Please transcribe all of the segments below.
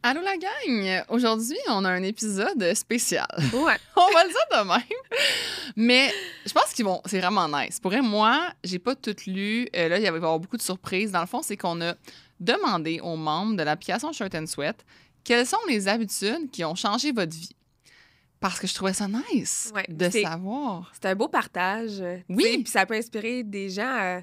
Allô la gang! Aujourd'hui, on a un épisode spécial. Ouais. On va le dire de même. Mais je pense qu'ils vont... C'est vraiment nice. Pour vrai, moi, j'ai pas tout lu. Là, il va y avoir beaucoup de surprises. Dans le fond, c'est qu'on a demandé aux membres de l'application Shirt and Sweat quelles sont les habitudes qui ont changé votre vie. Parce que je trouvais ça nice de savoir. C'est un beau partage. Oui. Puis ça peut inspirer des gens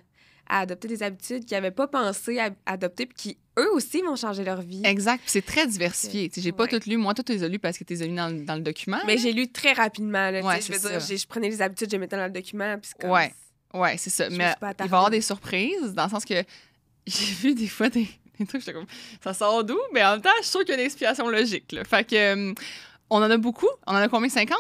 à adopter des habitudes qu'ils n'avaient pas pensé à adopter puis qui, eux aussi, vont changer leur vie. Exact. Puis c'est très diversifié. J'ai pas tout lu. Moi, tout les as lu parce que tu les as lu dans le document. Mais j'ai lu très rapidement. Là, ouais, je veux dire, je prenais les habitudes, je les mettais dans le document. Puis comme, ouais, c'est ça. Mais il va y avoir des surprises dans le sens que j'ai vu des fois des trucs, j'étais comme, ça sort d'où? Mais en même temps, je suis sûre qu'il y a une explication logique. Là. Fait que, on en a beaucoup. On en a combien? 50?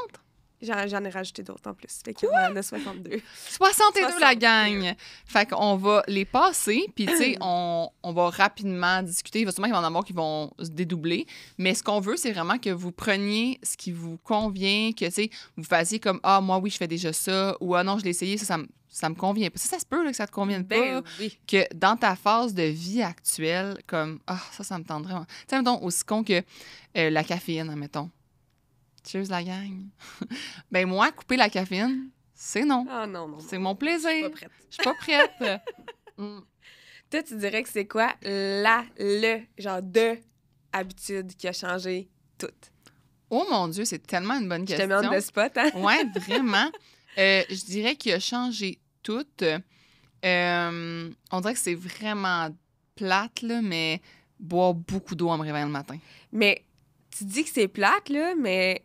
J'en ai rajouté d'autres en plus. Fait qu'on en a 62. 62 la gang! Fait qu'on va les passer, puis tu sais, on va rapidement discuter. Il va sûrement y en avoir qui vont se dédoubler. Mais ce qu'on veut, c'est vraiment que vous preniez ce qui vous convient, que tu sais, vous fassiez comme, ah, moi, oui, je fais déjà ça, ou ah non, je l'ai essayé, ça me convient pas. Ça se peut là, que ça te convienne pas. Oui. Que dans ta phase de vie actuelle, comme, ah, ça me tente vraiment. Tu sais, mettons, aussi con que la caféine, admettons. Cheers, la gang. Ben moi, couper la caféine, c'est non. Ah non. C'est mon plaisir. Je suis pas prête. Je suis pas prête. Toi, tu dirais que c'est quoi genre de habitude qui a changé toute? Oh mon Dieu, c'est tellement une bonne question. Je te mets en spot, hein? Ouais, vraiment. Je dirais qu'il a changé tout. On dirait que c'est vraiment plate, là, mais boire beaucoup d'eau en me réveillant le matin. Mais tu dis que c'est plate, là, mais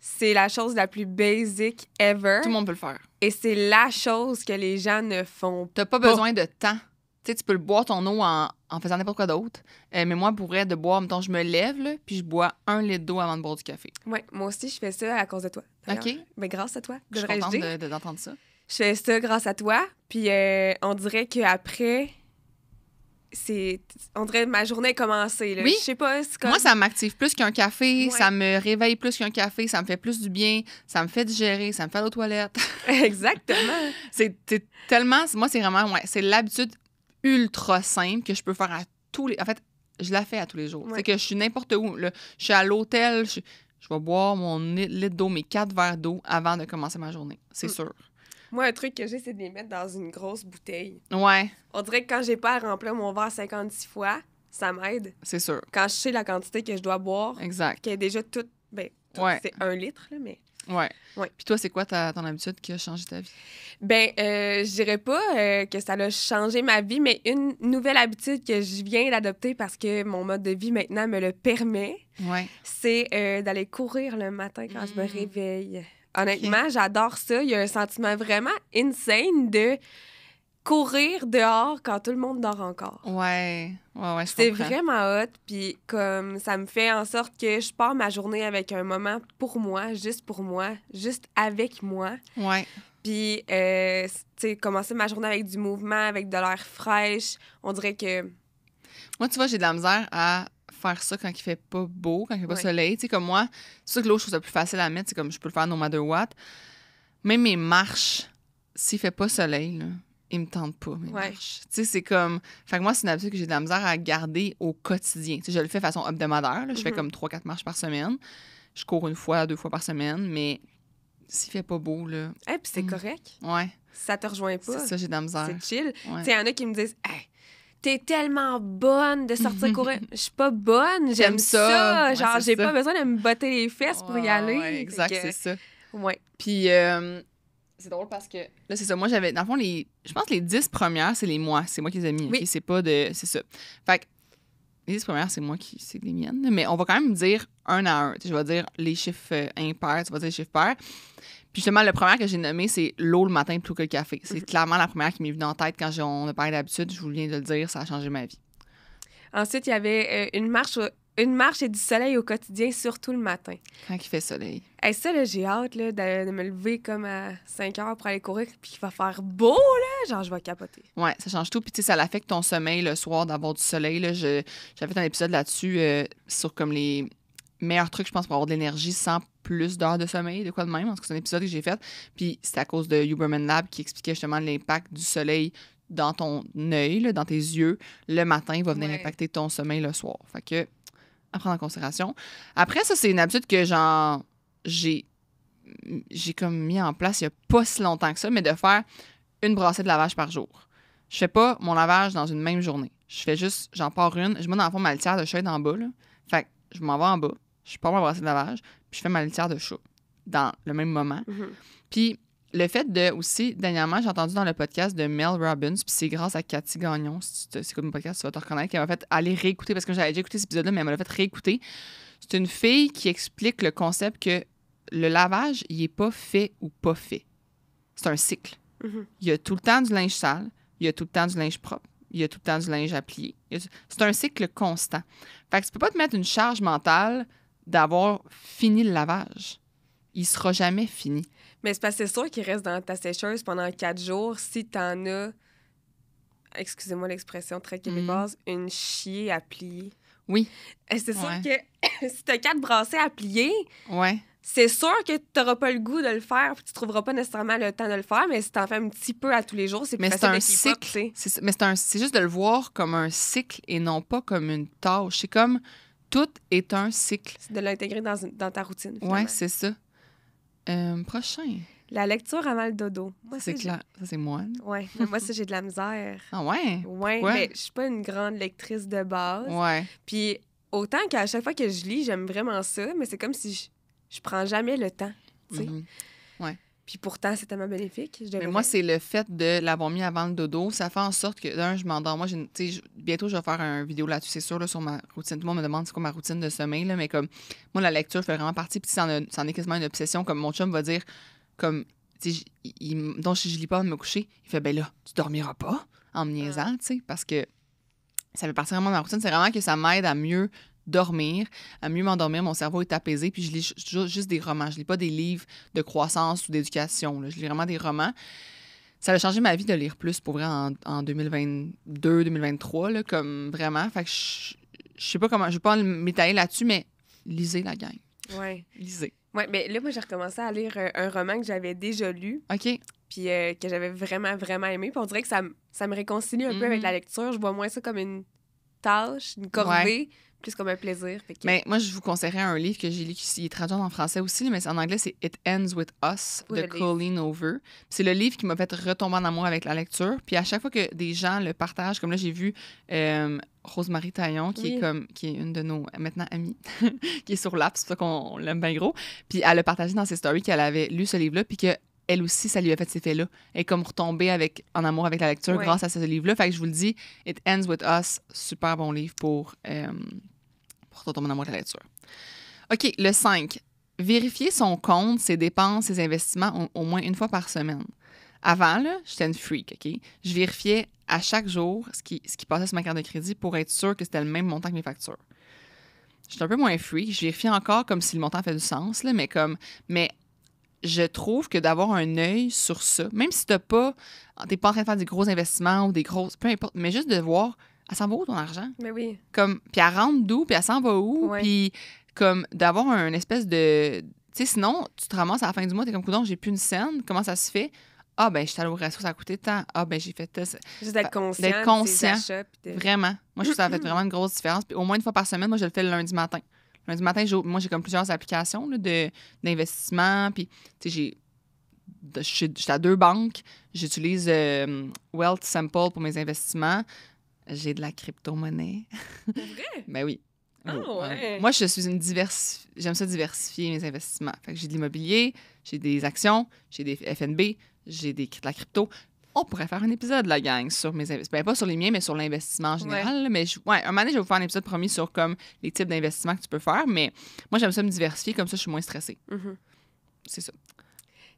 c'est la chose la plus basic ever. Tout le monde peut le faire. Et c'est la chose que les gens ne font pas. T'as pas besoin de temps. Tu sais, tu peux le boire ton eau en faisant n'importe quoi d'autre. Mais moi, pour vrai, de boire, mettons, je me lève, là, puis je bois 1 litre d'eau avant de boire du café. Oui, moi aussi, je fais ça à cause de toi. OK. Mais grâce à toi, je suis contente d'entendre ça. Je fais ça grâce à toi, puis on dirait qu'après, on dirait que ma journée est commencée. Là. Oui. Je sais pas, c'est comme... Moi, ça m'active plus qu'un café, ça me réveille plus qu'un café, ça me fait plus du bien, ça me fait digérer, ça me fait aller aux toilettes. Exactement. c'est tellement... Moi, c'est vraiment... Ouais, c'est l'habitude ultra simple que je peux faire à tous les... En fait, je la fais à tous les jours. C'est que je suis n'importe où. Là. Je suis à l'hôtel, je vais boire mon litre d'eau, mes 4 verres d'eau avant de commencer ma journée. C'est sûr. Moi, un truc que j'ai, c'est de les mettre dans une grosse bouteille. Ouais. On dirait que quand j'ai pas à remplir mon verre 56 fois, ça m'aide. C'est sûr. Quand je sais la quantité que je dois boire, exact. qui est déjà toute... c'est 1 litre, là, mais... Ouais. Puis toi, c'est quoi ton habitude qui a changé ta vie? Je dirais pas que ça a changé ma vie, mais une nouvelle habitude que je viens d'adopter parce que mon mode de vie maintenant me le permet, c'est d'aller courir le matin quand je me réveille. Honnêtement, j'adore ça. Il y a un sentiment vraiment insane de courir dehors quand tout le monde dort encore. Ouais, je c'est comprends. Vraiment hot, puis comme ça me fait en sorte que je pars ma journée avec un moment pour moi, juste avec moi. Ouais. Puis, tu sais, commencer ma journée avec du mouvement, avec de l'air fraîche, on dirait que... Moi, tu vois, j'ai de la misère à faire ça quand il fait pas beau, quand il fait pas soleil. Tu sais, comme moi, c'est sûr que l'eau, je trouve ça plus facile à mettre. C'est comme je peux le faire no matter what. Même mes marches, s'il fait pas soleil, là, ils me tentent pas, mes marches. Tu sais, c'est comme... Fait que moi, c'est une habitude que j'ai de la misère à garder au quotidien. Tu sais, je le fais de façon hebdomadaire. Là. Je fais comme 3-4 marches par semaine. Je cours 1 fois, 2 fois par semaine, mais s'il fait pas beau, là... Puis c'est correct. Ouais. Ça te rejoint pas. C'est ça, j'ai de la misère. C'est chill. Ouais. Tu sais, il y en a qui me disent... Hey, t'es tellement bonne de sortir courir. Je suis pas bonne, j'aime ça. Ouais, genre, j'ai pas besoin de me botter les fesses pour y aller. Ouais, exact, c'est ça. Ouais. Puis, c'est drôle parce que, là, c'est ça, moi, j'avais, dans le fond, je pense que les 10 premières, c'est les mois. C'est moi qui les ai mis, okay? C'est pas de... C'est ça. Fait que, les 10 premières, c'est les miennes. Mais on va quand même dire 1 à 1. Je vais dire les chiffres impairs, tu vas dire les chiffres pairs. Puis justement, le premier que j'ai nommé, c'est l'eau le matin plutôt que le café. C'est clairement la première qui m'est venue en tête quand on a parlé d'habitude. Je vous viens de le dire, ça a changé ma vie. Ensuite, il y avait une marche et du soleil au quotidien, surtout le matin. Quand il fait soleil. Ça, là, j'ai hâte là, de me lever comme à 5 heures pour aller courir, puis qu'il va faire beau, là. Genre, je vais capoter. Ouais, ça change tout. Puis, tu sais, ça affecte ton sommeil le soir d'avoir du soleil. Là. J'avais fait un épisode là-dessus sur comme les meilleurs trucs, je pense, pour avoir de l'énergie sans plus d'heures de sommeil, de quoi de même. En tout cas, c'est un épisode que j'ai fait. Puis, c'était à cause de Huberman Lab qui expliquait justement l'impact du soleil dans ton œil, là, dans tes yeux. Le matin, il va venir impacter ton sommeil le soir. Fait que, à prendre en considération. Après, ça, c'est une habitude que, genre, j'ai comme mis en place il n'y a pas si longtemps que ça, mais de faire une brassée de lavage par jour. Je fais pas mon lavage dans une même journée. Je fais juste, j'en pars une, je mets dans le fond ma litière de chat en bas, là. Fait que je m'en vais en bas, je pars ma brassée de lavage, puis je fais ma litière de chat dans le même moment. Puis le fait de, aussi, dernièrement, j'ai entendu dans le podcast de Mel Robbins, puis c'est grâce à Cathy Gagnon, si tu écoutes mon podcast, tu vas te reconnaître, qui m'a fait aller réécouter, parce que j'avais déjà écouté cet épisode-là, mais elle m'a fait réécouter. C'est une fille qui explique le concept que le lavage, il n'est pas fait ou pas fait. C'est un cycle. Il y a tout le temps du linge sale, il y a tout le temps du linge propre, il y a tout le temps du linge à plier. C'est un cycle constant. Fait que tu peux pas te mettre une charge mentale d'avoir fini le lavage. Il sera jamais fini. Mais c'est parce que c'est sûr qu'il reste dans ta sécheuse pendant 4 jours si t'en as, excusez-moi l'expression très québécoise, une chier à plier. Oui. Et c'est sûr que si t'as 4 brassées à plier, c'est sûr que t'auras pas le goût de le faire puis tu trouveras pas nécessairement le temps de le faire, mais si t'en fais un petit peu à tous les jours, c'est plus facile de keep up. Mais c'est juste de le voir comme un cycle et non pas comme une tâche. C'est comme tout est un cycle. C'est de l'intégrer dans ta routine. Oui, c'est ça. Prochain. La lecture avant le dodo. Moi, c'est clair. Ça, c'est moi. Oui, mais moi, ça, j'ai de la misère. Ah ouais? Oui, mais je suis pas une grande lectrice de base. Ouais. Puis autant qu'à chaque fois que je lis, j'aime vraiment ça, mais c'est comme si je prends jamais le temps, tu sais. Ouais. Puis pourtant, c'est tellement bénéfique. Mais moi, c'est le fait de l'avoir mis avant le dodo. Ça fait en sorte que, d'un, je m'endors. Moi, bientôt, je vais faire une vidéo là-dessus, c'est sûr, là, sur ma routine. Tout le monde me demande c'est quoi ma routine de sommeil, là, mais comme, moi, la lecture fait vraiment partie. Puis c'en est quasiment une obsession. Comme mon chum va dire, comme, tu sais, donc si je lis pas avant de me coucher, il fait, ben là, tu dormiras pas en me niaisant, tu sais, parce que ça fait partie vraiment de ma routine. C'est vraiment que ça m'aide à mieux dormir, à mieux m'endormir, mon cerveau est apaisé, puis je lis juste des romans. Je lis pas des livres de croissance ou d'éducation, là. Je lis vraiment des romans. Ça a changé ma vie de lire plus, pour vrai, en 2022, 2023, là, comme vraiment. Fait que je sais pas comment, je vais pas m'étaler là-dessus, mais lisez la gang. Ouais. Lisez. Ouais, mais là, moi, j'ai recommencé à lire un roman que j'avais déjà lu. OK. Puis que j'avais vraiment, vraiment aimé. Puis on dirait que ça me réconcilie un peu avec la lecture. Je vois moins ça comme une tâche, une corvée, plus comme un plaisir. Mais moi, je vous conseillerais un livre que j'ai lu qui est traduit en français aussi, mais en anglais, c'est It Ends With Us de Colleen Hoover. C'est le livre qui m'a fait retomber en amour avec la lecture. Puis à chaque fois que des gens le partagent, comme là, j'ai vu Rosemary Taillon, qui est une de nos maintenant amies, qui est sur l'app, c'est pour ça qu'on l'aime bien gros. Puis elle a partagé dans ses stories qu'elle avait lu ce livre-là, puis que elle aussi, ça lui a fait cet effet-là. Elle est comme retombée en amour avec la lecture grâce à ce livre-là. Fait que je vous le dis, It Ends With Us, super bon livre pour retomber en amour avec la lecture. OK, le 5. Vérifier son compte, ses dépenses, ses investissements au moins une fois par semaine. Avant, là, j'étais une freak, OK? Je vérifiais à chaque jour ce qui passait sur ma carte de crédit pour être sûre que c'était le même montant que mes factures. J'étais un peu moins freak. Je vérifiais encore comme si le montant fait du sens, là, mais je trouve que d'avoir un œil sur ça, même si t'es pas en train de faire des gros investissements ou des grosses... Peu importe, mais juste de voir, elle s'en va où ton argent? Mais oui. Comme, puis elle rentre d'où, puis elle s'en va où? Puis comme d'avoir un espèce de... Tu sais, sinon, tu te ramasses à la fin du mois, t'es comme, coudonc, j'ai plus une scène, comment ça se fait? Ah, ben, je suis allée au resto, ça a coûté tant. Ah, ben, j'ai fait ça. Juste d'être conscient. D'être conscient. Vraiment. Moi, je trouve que ça a fait vraiment une grosse différence. Puis au moins une fois par semaine, moi, je le fais le lundi matin. Lundi matin, moi, j'ai comme plusieurs applications là, d'investissement. Puis, tu sais, j'étais à 2 banques. J'utilise Wealth Simple pour mes investissements. J'ai de la crypto-monnaie. C'est vrai? Ben oui. Oh, ouais. Moi, je suis j'aime ça diversifier mes investissements. Fait que j'ai de l'immobilier, j'ai des actions, j'ai des FNB, j'ai de la crypto. On pourrait faire un épisode, la gang, sur mes investissements. Ben, pas sur les miens, mais sur l'investissement en général. Là, mais un moment donné, je vais vous faire un épisode promis sur comme les types d'investissements que tu peux faire. Mais moi, j'aime ça me diversifier, comme ça, je suis moins stressée. Mm-hmm. C'est ça.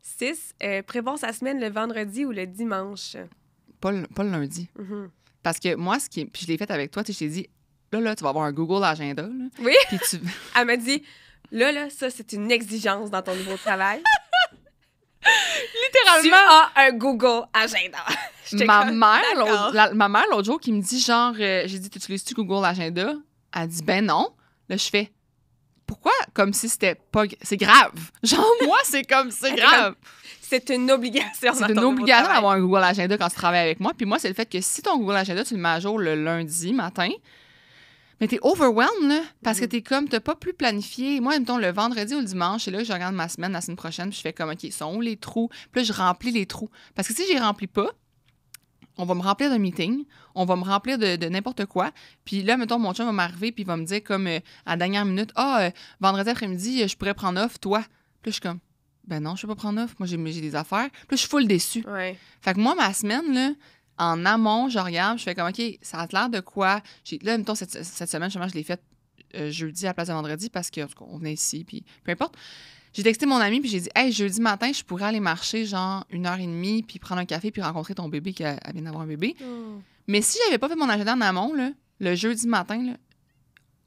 6. Prévoir sa semaine le vendredi ou le dimanche. Pas le lundi. Mm-hmm. Parce que moi, puis je l'ai fait avec toi, tu sais, je t'ai dit, là, tu vas avoir un Google Agenda. Là, oui. Puis Elle m'a dit, là, ça, c'est une exigence dans ton nouveau travail. Littéralement. Tu as un Google Agenda. Ma mère, l'autre jour, qui me dit genre, j'ai dit, utilises-tu Google Agenda? Elle dit, ben non. Là, je fais, pourquoi? Comme si c'était pas... C'est grave. Genre, moi, c'est grave. C'est une obligation. C'est une obligation d'avoir un Google Agenda quand tu travailles avec moi. Puis moi, c'est le fait que si ton Google Agenda, tu le mets à jour le lundi matin, Mais t'es overwhelmed, là, parce que t'es comme, t'as pas plus planifié. Moi, mettons, le vendredi ou le dimanche, c'est là que je regarde ma semaine, la semaine prochaine, puis je fais comme, OK, sont où les trous? Puis là, je remplis les trous. Parce que si je les remplis pas, on va me remplir de meetings, on va me remplir de n'importe quoi. Puis là, mettons, mon chum va m'arriver, puis il va me dire, comme, à la dernière minute, vendredi après-midi, je pourrais prendre off, toi. Puis là, je suis comme, ben non, je peux pas prendre off. Moi, j'ai des affaires. Puis là, je suis full déçue. Ouais. Fait que moi, ma semaine, là, en amont, je regarde, je fais comme, OK, ça a l'air de quoi? Là, mettons, cette semaine, justement, je l'ai faite jeudi à la place de vendredi parce qu'on venait ici, puis peu importe. J'ai texté mon ami, puis j'ai dit, hey, jeudi matin, je pourrais aller marcher, genre, 1h30, puis prendre un café, puis rencontrer ton bébé qui vient d'avoir un bébé. Oh. Mais si j'avais pas fait mon agenda en amont, là, le jeudi matin, là,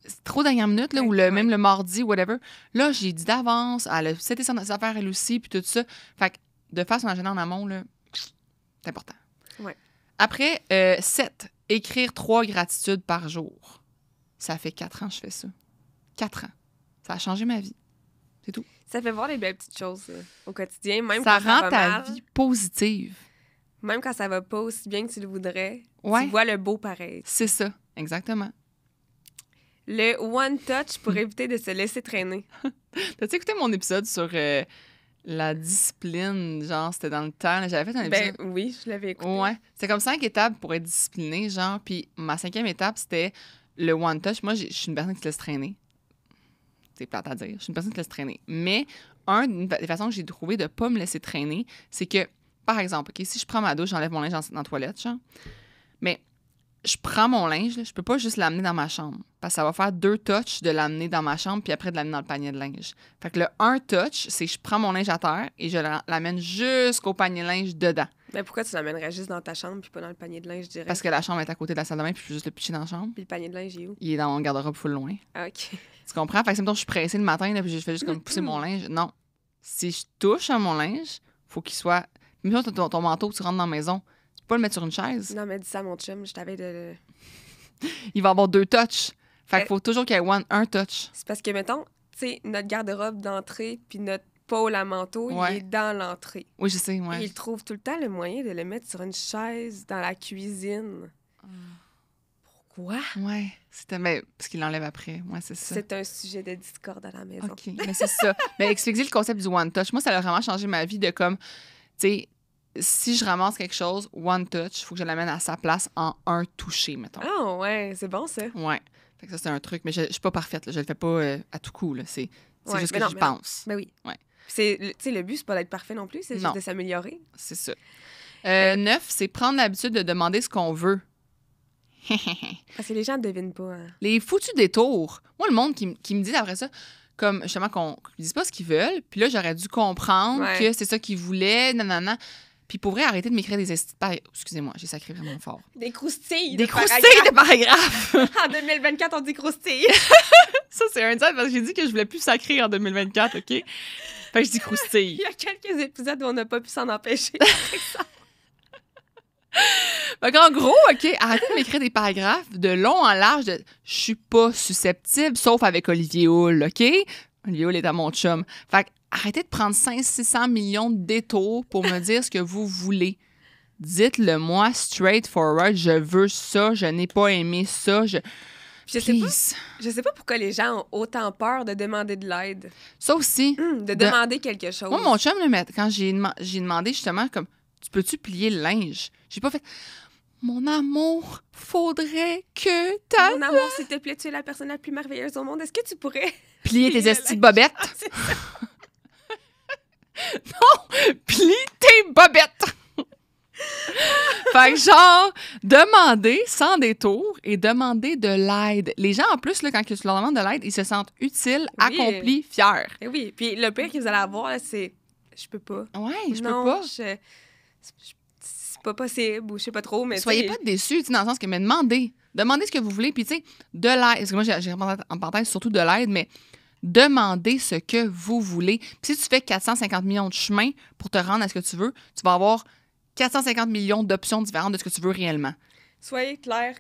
c'est trop dernière minute, là, ou même le mardi, whatever, là, j'ai dit d'avance, elle a c'était ses affaires, elle aussi, puis tout ça. Fait que de faire son agenda en amont, là, c'est important. Ouais. Après, 7, écrire 3 gratitudes par jour. Ça fait 4 ans que je fais ça. 4 ans. Ça a changé ma vie. C'est tout. Ça fait voir les belles petites choses au quotidien, même ça quand ça rend va ta mal. vie positive. Même quand ça va pas aussi bien que tu le voudrais, ouais. tu vois le beau pareil. C'est ça, exactement. Le one touch pour éviter de se laisser traîner. T'as-tu écouté mon épisode sur la discipline? Genre, c'était dans le temps. J'avais fait un épisode. Ben oui, je l'avais écouté. Ouais. C'est comme 5 étapes pour être discipliné, genre. Puis ma 5e étape, c'était le one touch. Moi, je suis une personne qui se laisse traîner. C'est plate à dire. Je suis une personne qui se laisse traîner. Mais une des façons que j'ai trouvé de ne pas me laisser traîner, c'est que, par exemple, OK, si je prends ma douche, j'enlève mon linge dans la toilette, genre. Mais je prends mon linge, là, je peux pas juste l'amener dans ma chambre. Parce que ça va faire 2 touches de l'amener dans ma chambre puis après de l'amener dans le panier de linge. Fait que le 1 touch, c'est que je prends mon linge à terre et je l'amène jusqu'au panier de linge dedans. Mais pourquoi tu l'amènerais juste dans ta chambre puis pas dans le panier de linge direct? Parce que la chambre est à côté de la salle de bain puis je peux juste le pitcher dans la chambre. Puis le panier de linge est où? Il est dans mon garde-robe full loin. Ah, OK. Tu comprends? Fait que mettons, je suis pressée le matin là, puis je fais juste comme pousser mon linge. Non. Si je touche à mon linge, faut qu'il soit... Même si ton manteau, tu rentres dans la maison, tu peux pas le mettre sur une chaise. Non, mais dis ça à mon chum, je t'avais de... Il va avoir 2 touches. Fait qu'il faut toujours qu'il y ait un touch. C'est parce que, mettons, tu sais, notre garde-robe d'entrée puis notre pôle à manteau, il est dans l'entrée. Oui, je sais, ouais. Et il trouve tout le temps le moyen de le mettre sur une chaise dans la cuisine. Pourquoi? Ouais, c'était parce qu'il l'enlève après. Ouais, c'est ça. C'est un sujet de discorde à la maison. OK, mais c'est ça. Mais expliquez le concept du one touch. Moi, ça a vraiment changé ma vie de comme, tu sais, si je ramasse quelque chose, one touch, il faut que je l'amène à sa place en un toucher, mettons. Ah ouais, c'est bon ça. Ouais. Fait que ça, c'est un truc. Mais je suis pas parfaite, là. Je le fais pas à tout coup, là. C'est juste que j'y pense. Ben oui. Ouais. Le but, c'est pas d'être parfait non plus, c'est juste de s'améliorer. C'est ça. 9, c'est prendre l'habitude de demander ce qu'on veut. Parce que les gens ne devinent pas. Hein. Les foutus détours. Moi, le monde qui me dit après ça, comme justement qu'on ne dise pas ce qu'ils veulent, puis là, j'aurais dû comprendre que c'est ça qu'ils voulaient, nanana. Puis pour vrai, arrêter de m'écrire des excusez-moi, j'ai sacré vraiment fort. Des croustilles. Des croustilles de paragraphes. En 2024, on dit croustilles. Ça, c'est un design parce que j'ai dit que je voulais plus sacrer en 2024, OK? Fait que je dis croustilles. Il y a quelques épisodes où on n'a pas pu s'en empêcher. Fait qu'en gros, OK, arrêtez de m'écrire des paragraphes de long en large de « je suis pas susceptible », sauf avec Olivier Hull, OK? Olivier Hull est à mon chum. Fait que arrêtez de prendre 500-600 millions de détours pour me dire ce que vous voulez. Dites-le moi straightforward, je veux ça, je n'ai pas aimé ça, je sais pas pourquoi les gens ont autant peur de demander de l'aide. Ça aussi. De demander quelque chose. Moi, mon chum, quand j'ai demandé justement, comme, tu peux-tu plier le linge? J'ai pas fait, mon amour, faudrait que ta... Mon amour, s'il te plaît, tu es la personne la plus merveilleuse au monde. Est-ce que tu pourrais... Plier tes estis de bobettes? Ah, c'est ça. Non! Plie tes bobettes! Fait que genre, demander sans détour et demander de l'aide. Les gens, en plus, là, quand tu leur demandes de l'aide, ils se sentent utiles, accomplis, fiers. Et oui, puis le pire que vous allez avoir, là, c'est « je peux pas ». Ouais, je peux pas. C'est pas possible ou je sais pas trop, mais... Soyez pas déçus, dans le sens que, mais demandez ce que vous voulez, puis tu sais, de l'aide, parce que moi, j'ai en parenthèse surtout de l'aide, mais demandez ce que vous voulez. Puis si tu fais 450 millions de chemins pour te rendre à ce que tu veux, tu vas avoir 450 millions d'options différentes de ce que tu veux réellement. Soyez clair,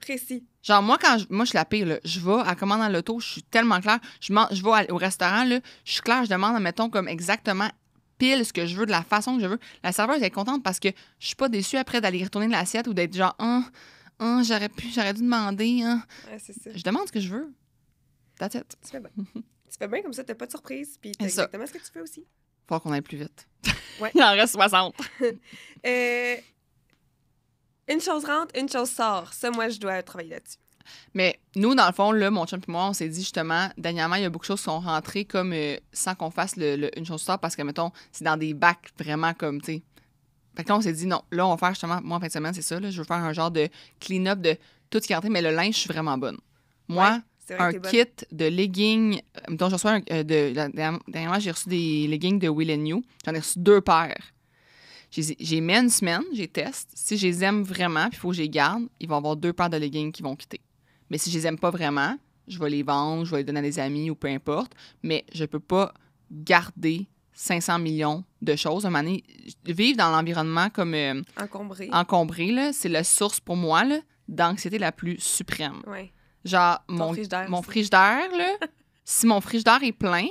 précis. Genre, moi, je suis la pire, là. Je vais à commande dans l'auto, je suis tellement claire. Je vais au restaurant, là, je suis claire, je demande, mettons, comme exactement pile ce que je veux, de la façon que je veux. La serveuse est contente parce que je suis pas déçue après d'aller retourner de l'assiette ou d'être genre, j'aurais dû demander. Hein. Ouais, c'est ça. Je demande ce que je veux. That's it. Tu fais bien. Tu fais bien comme ça, t'as pas de surprise, puis t'as exactement ce que tu fais aussi. Faut qu'on aille plus vite. Ouais. Il en reste 60. Une chose rentre, une chose sort. Ça, moi, je dois travailler là-dessus. Mais nous, dans le fond, là, mon chum et moi, on s'est dit justement, dernièrement, il y a beaucoup de choses qui sont rentrées comme sans qu'on fasse une chose sort parce que, mettons, c'est dans des bacs vraiment comme, tu sais. Fait que là, on s'est dit, non, là, on va faire justement, moi, en fin de semaine, c'est ça, là, je veux faire un genre de clean-up de tout ce qui est rentré, mais le linge, je suis vraiment bonne. Moi, un kit de leggings, mettons, je reçois dernièrement, j'ai reçu des leggings de Will & You. J'en ai reçu 2 paires. J'ai mis une semaine, j'ai teste. Si je les aime vraiment, puis il faut que je les garde, il va y avoir 2 paires de leggings qui vont quitter. Mais si je les aime pas vraiment, je vais les vendre, je vais les donner à des amis ou peu importe. Mais je peux pas garder 500 millions de choses. À un moment donné, vivre dans l'environnement comme encombré là, c'est la source pour moi là, d'anxiété la plus suprême. Ouais. Genre, mon frigidaire, là, si mon frigidaire est plein,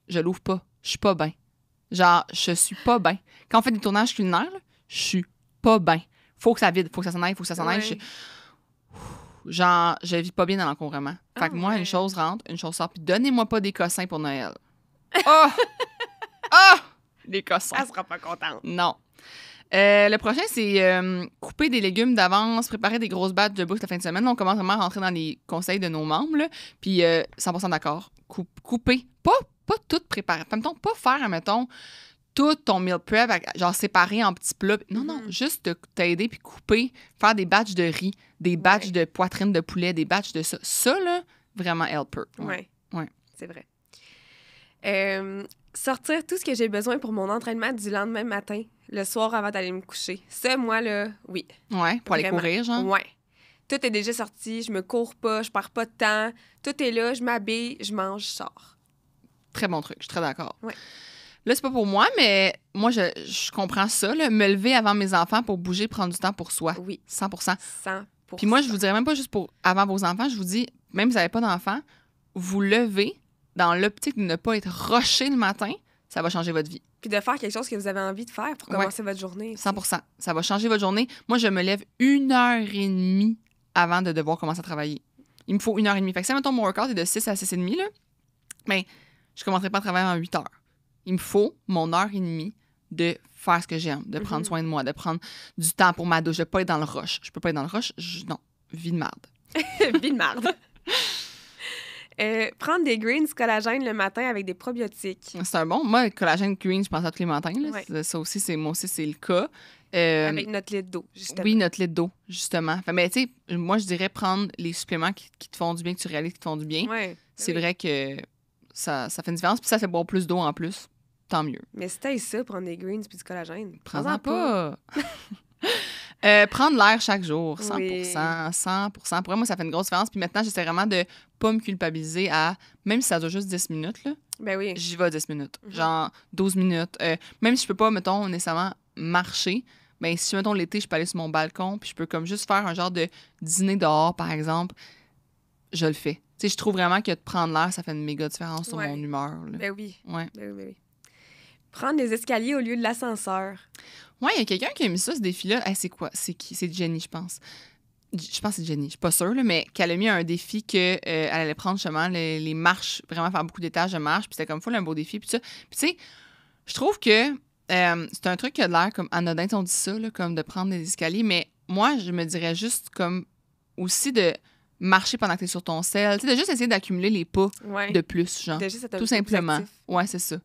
je l'ouvre pas. Je suis pas bien. Genre, je suis pas bien. Quand on fait des tournages culinaires, là, je suis pas bien. Faut que ça vide, faut que ça s'en aille, faut que ça s'en aille. Genre, je vis pas bien dans l'encombrement. Fait que moi, une chose rentre, une chose sort. Puis donnez-moi pas des cossins pour Noël. Oh! Oh! Les cossins. Elle sera pas contente. Non. Le prochain, c'est couper des légumes d'avance, préparer des grosses batches de bouffe la fin de semaine. Là, on commence vraiment à rentrer dans les conseils de nos membres. Là. Puis 100% d'accord. Couper. Pas tout préparer. Mettons, pas faire, admettons, tout ton meal prep, genre séparé en petits plats. Non, juste t'aider puis couper, faire des batchs de riz, des batchs de poitrine de poulet, des batchs de ça. Ça, là, vraiment helper. Ouais. C'est vrai. Sortir tout ce que j'ai besoin pour mon entraînement du lendemain matin, le soir avant d'aller me coucher. Ça, moi, là, oui. Ouais, pour aller courir, genre? Ouais. Tout est déjà sorti, je me cours pas, je perds pas de temps. Tout est là, je m'habille, je mange, je sors. Très bon truc, je suis très d'accord. Ouais. Là, c'est pas pour moi, mais moi, je comprends ça. Là, me lever avant mes enfants pour bouger, prendre du temps pour soi. Oui. 100%. 100%. Puis moi, je vous dirais même pas juste pour avant vos enfants, je vous dis, même si vous n'avez pas d'enfants, vous levez dans l'optique de ne pas être rushé le matin, ça va changer votre vie. Puis de faire quelque chose que vous avez envie de faire pour commencer votre journée. Aussi. 100%. Ça va changer votre journée. Moi, je me lève 1h30 avant de devoir commencer à travailler. Il me faut 1h30. Fait que si, mettons, mon workout est de 6 à 6h30, là, ben, je ne commencerai pas à travailler en 8 heures. Il me faut mon heure et demie de faire ce que j'aime, de prendre soin de moi, de prendre du temps pour ma douche, de ne pas être dans le rush. Je peux pas être dans le rush. Non. Vie de merde. Vie de merde. Prendre des greens collagène le matin avec des probiotiques. C'est un bon. Moi, le collagène green, je pense à tous les matins. Là. Ouais. Ça aussi, moi aussi, c'est le cas. Avec notre litre d'eau, justement. Oui, notre litre d'eau, justement. Mais tu sais, moi, je dirais prendre les suppléments qui te font du bien, que tu réalises qui te font du bien. Ouais, c'est vrai que ça fait une différence. Puis ça fait boire plus d'eau en plus. Tant mieux. Mais si t'as ça, prendre des greens puis du collagène. Prends-en pas. Prendre l'air chaque jour, 100%. Oui. 100%. Pour moi, ça fait une grosse différence. Puis maintenant, j'essaie vraiment de pas me culpabiliser à... Même si ça dure juste 10 minutes, là, ben oui. J'y vais 10 minutes. Genre 12 minutes. Même si je peux pas, mettons, nécessairement marcher, ben si, mettons, l'été, je peux aller sur mon balcon puis je peux comme juste faire un genre de dîner dehors, par exemple, je le fais. Tu sais, je trouve vraiment que de prendre l'air, ça fait une méga différence sur mon humeur. Là. Ben oui. Ouais. Ben oui. Prendre des escaliers au lieu de l'ascenseur. Ouais, il y a quelqu'un qui a mis ça, ce défi-là. C'est quoi? C'est qui? C'est Jenny, je pense. Je pense que c'est Jenny. Je suis pas sûre, là, mais qu'elle a mis un défi qu'elle allait prendre justement les marches, vraiment faire beaucoup d'étages de marche. Puis c'était comme full un beau défi. Puis ça. Puis tu sais, je trouve que c'est un truc qui a l'air comme anodin, on dit ça, là, comme de prendre des escaliers. Mais moi, je me dirais juste comme aussi de marcher pendant que tu es sur ton sel. Tu sais, de juste essayer d'accumuler les pas de plus, genre. Tout simplement. Ouais, c'est ça.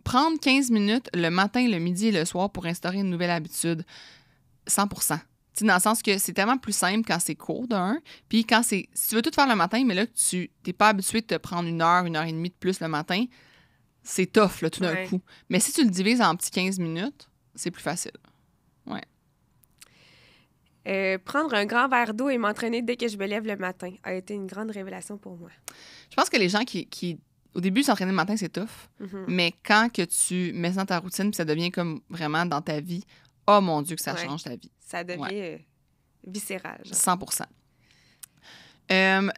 Prendre 15 minutes le matin, le midi et le soir pour instaurer une nouvelle habitude. 100%. T'sais, dans le sens que c'est tellement plus simple quand c'est court d'un. Puis quand c'est... Si tu veux tout faire le matin, mais là, que tu n'es pas habitué de te prendre 1 heure et demie de plus le matin, c'est tough, là, tout d'un coup. Mais si tu le divises en petits 15 minutes, c'est plus facile. Ouais. Prendre un grand verre d'eau et m'entraîner dès que je me lève le matin a été une grande révélation pour moi. Je pense que les gens qui au début, s'entraîner le matin, c'est tough. Mais quand que tu mets ça dans ta routine puis ça devient comme vraiment dans ta vie, oh mon Dieu que ça change ta vie. Ça devient viscéral. Genre. 100%.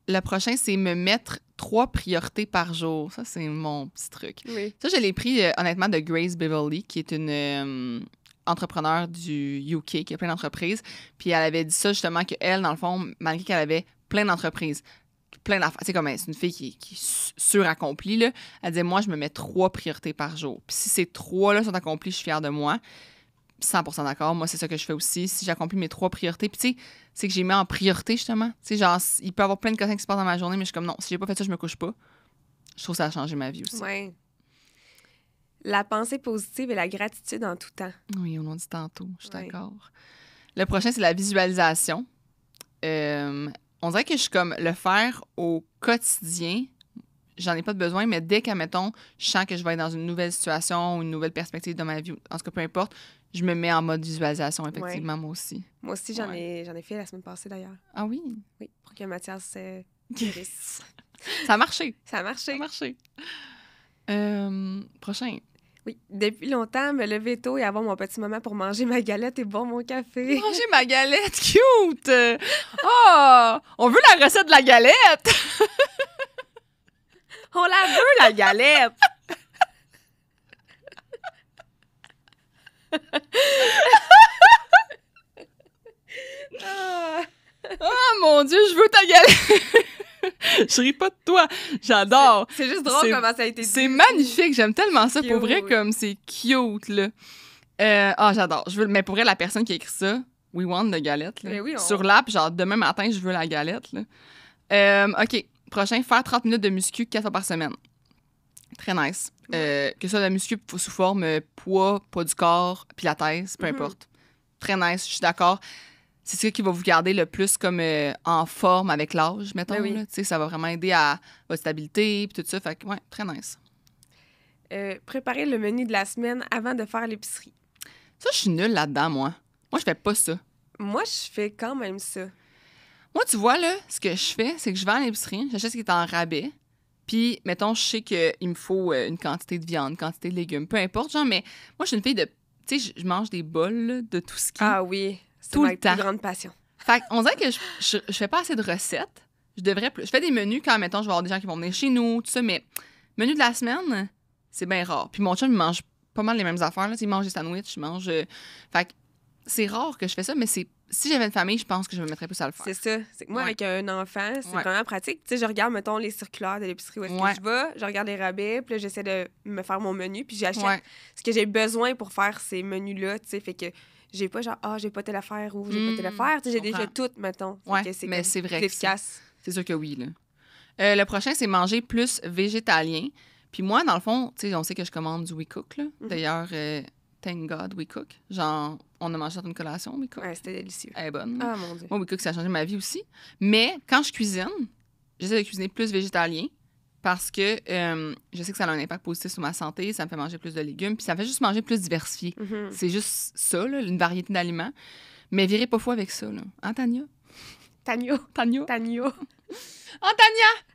Le prochain, c'est me mettre 3 priorités par jour. Ça, c'est mon petit truc. Oui. Ça, je l'ai pris honnêtement de Grace Beverly, qui est une entrepreneur du UK qui a plein d'entreprises. Puis elle avait dit ça justement qu'elle, dans le fond, malgré qu'elle avait plein d'entreprises, plein d'affaires, c'est comme c'est une fille qui est suraccomplie, là. Elle disait, moi, je me mets 3 priorités par jour. Puis si ces 3-là sont accomplies, je suis fière de moi. 100% d'accord. Moi, c'est ça que je fais aussi. Si j'accomplis mes 3 priorités, puis tu sais, c'est que j'ai mis en priorité, justement. Tu sais, genre, il peut y avoir plein de cossins qui se passent dans ma journée, mais je suis comme, non, si j'ai pas fait ça, je me couche pas. Je trouve que ça a changé ma vie aussi. Oui. La pensée positive et la gratitude en tout temps. Oui, on l'a dit tantôt. Je suis d'accord. Le prochain, c'est la visualisation. On dirait que je suis comme le faire au quotidien. J'en ai pas de besoin, mais dès qu'admettons, je sens que je vais être dans une nouvelle situation ou une nouvelle perspective de ma vie, en tout cas, peu importe, je me mets en mode visualisation, effectivement, moi aussi. Moi aussi, j'en ai fait la semaine passée, d'ailleurs. Ah oui? Oui, pour que Mathias guérisse. Ça a marché. Ça a marché. Ça a marché. Prochain. Oui, depuis longtemps, me lever tôt et avoir mon petit moment pour manger ma galette et boire mon café. Manger ma galette, cute! Oh! On veut la recette de la galette! On la veut, la galette! Oh mon Dieu, je veux ta galette! Je ris pas de toi, j'adore. C'est juste drôle comment ça a été dit. C'est magnifique, j'aime tellement ça. Cute. Pour vrai, comme c'est cute, là. J'adore. Mais pour vrai, la personne qui a écrit ça, we want the galette, là. Oui, sur l'app, genre demain matin, je veux la galette, là. OK, prochain, faire 30 minutes de muscu 4 fois par semaine. Très nice. Que ça, la muscu sous forme poids du corps, pilates, peu importe. Très nice, je suis d'accord. C'est ça qui va vous garder le plus comme en forme avec l'âge, mettons. Ben oui. Là, ça va vraiment aider à votre stabilité et tout ça. Fait que, ouais, très nice. Préparer le menu de la semaine avant de faire l'épicerie. Ça, je suis nulle là-dedans, moi. Moi, je fais pas ça. Moi, je fais quand même ça. Moi, tu vois, là, ce que je fais, c'est que je vais à l'épicerie, j'achète ce qui est en rabais, puis, mettons, je sais qu'il me faut une quantité de viande, une quantité de légumes, peu importe, genre, mais moi, je suis une fille de... Tu sais, je mange des bols là, de tout ce qui... Ah oui, c'est tout ma le temps. plus grande passion. Fait qu'on dirait que je fais pas assez de recettes. Je devrais plus. Je fais des menus quand, mettons, je vais avoir des gens qui vont venir chez nous, tout ça, mais menu de la semaine, c'est bien rare. Puis mon chum, il mange pas mal les mêmes affaires. Là. Il mange des sandwichs, il mange... Fait que c'est rare que je fais ça, mais si j'avais une famille, je pense que je me mettrais plus à le faire. C'est ça. C'est que moi, avec un enfant, c'est vraiment pratique. Tu sais, je regarde, mettons, les circulaires de l'épicerie où est-ce que je vais, je regarde les rabais, puis là, j'essaie de me faire mon menu, puis j'achète ce que j'ai besoin pour faire ces menus-là, tu sais, fait que j'ai pas genre, j'ai pas telle affaire ou j'ai pas telle affaire. Tu sais, j'ai déjà tout, mettons. Mais c'est vrai. C'est efficace. C'est sûr que oui, là. Le prochain, c'est manger plus végétalien. Puis moi, dans le fond, tu sais, on sait que je commande du WeCook, là. D'ailleurs, thank God, WeCook. Genre, on a mangé dans une collation, WeCook. Ouais, c'était délicieux. Elle est bonne. Ah, mon Dieu. Moi, WeCook, ça a changé ma vie aussi. Mais quand je cuisine, j'essaie de cuisiner plus végétalien parce que je sais que ça a un impact positif sur ma santé, ça me fait manger plus de légumes, puis ça me fait juste manger plus diversifié. C'est juste ça, là, une variété d'aliments. Mais virez pas fou avec ça, là. Hein, Tania? Tania.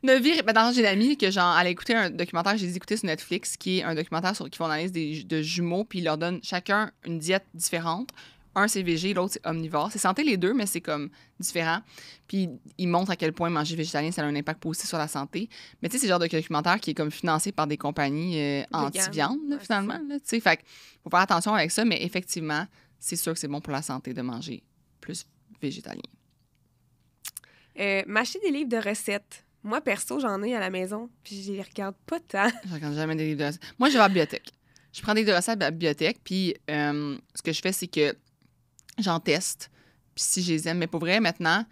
Ne virez... Ben, j'ai une amie que, genre, elle a écouté un documentaire que j'ai écouté sur Netflix, qui est un documentaire qui font analyse de jumeaux, puis ils leur donnent chacun une diète différente. Un, c'est végé, l'autre, c'est omnivore. C'est santé les deux, mais c'est comme différent. Puis ils montrent à quel point manger végétalien, ça a un impact positif sur la santé. Mais tu sais, c'est le genre de documentaire qui est comme financé par des compagnies anti-viande, là, finalement. Tu sais, fait faut faire attention avec ça, mais effectivement, c'est sûr que c'est bon pour la santé de manger plus végétalien. M'acheter des livres de recettes. Moi, perso, j'en ai à la maison, puis je les regarde pas tant. Je regarde jamais des livres de recettes. Moi, je vais à la bibliothèque. Je prends des livres de recettes à la bibliothèque, puis ce que je fais, c'est que j'en teste, puis si je les aime. Mais pour vrai, maintenant,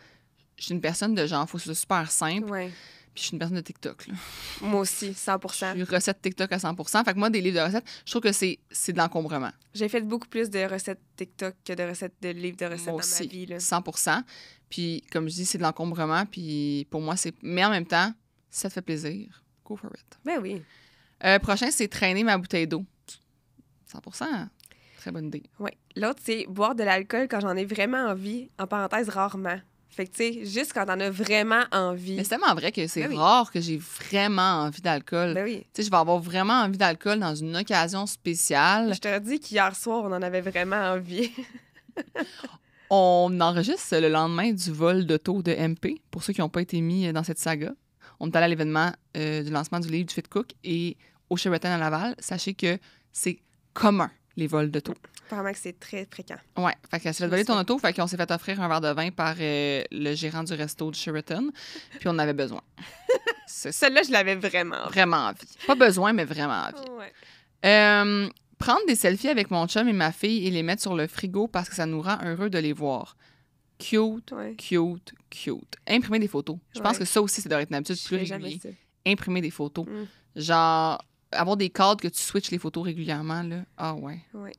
je suis une personne de genre, faut que ce soit super simple. Ouais. Puis je suis une personne de TikTok, là. Moi aussi, 100%. Je suis recette TikTok à 100%. Fait que moi, des livres de recettes, je trouve que c'est de l'encombrement. J'ai fait beaucoup plus de recettes TikTok que de recettes de livres de recettes moi dans aussi, ma vie. Là. 100%. Puis, comme je dis, c'est de l'encombrement. Puis, pour moi, c'est... Mais en même temps, si ça te fait plaisir, go for it. Ben oui. Prochain, c'est traîner ma bouteille d'eau. 100%. Très bonne idée. Oui. L'autre, c'est boire de l'alcool quand j'en ai vraiment envie, en parenthèse, rarement. Fait que, tu sais, juste quand t'en as vraiment envie. Mais c'est tellement vrai que c'est rare que j'ai vraiment envie d'alcool. Ben oui. Tu sais, je vais avoir vraiment envie d'alcool dans une occasion spéciale. Je te dis qu'hier soir, on en avait vraiment envie. On enregistre le lendemain du vol d'auto de MP, pour ceux qui n'ont pas été mis dans cette saga. On est allé à l'événement du lancement du livre du Fit Cook et au Sheraton à Laval. Sachez que c'est commun les vols d'auto. Apparemment que c'est très fréquent. Ouais, fait qu'elle s'est fait voler ton auto, fait qu'on s'est fait offrir un verre de vin par le gérant du resto de Sheraton, puis on en avait besoin. Celle-là, je l'avais vraiment envie. Vraiment envie. Pas besoin, mais vraiment envie. Ouais. Prendre des selfies avec mon chum et ma fille et les mettre sur le frigo parce que ça nous rend heureux de les voir. Cute, cute, cute. Imprimer des photos. Je pense que ça aussi, ça devrait être une habitude plus régulière. Imprimer des photos. Genre, avoir des cadres que tu switches les photos régulièrement, là. Ah ouais. Ouais.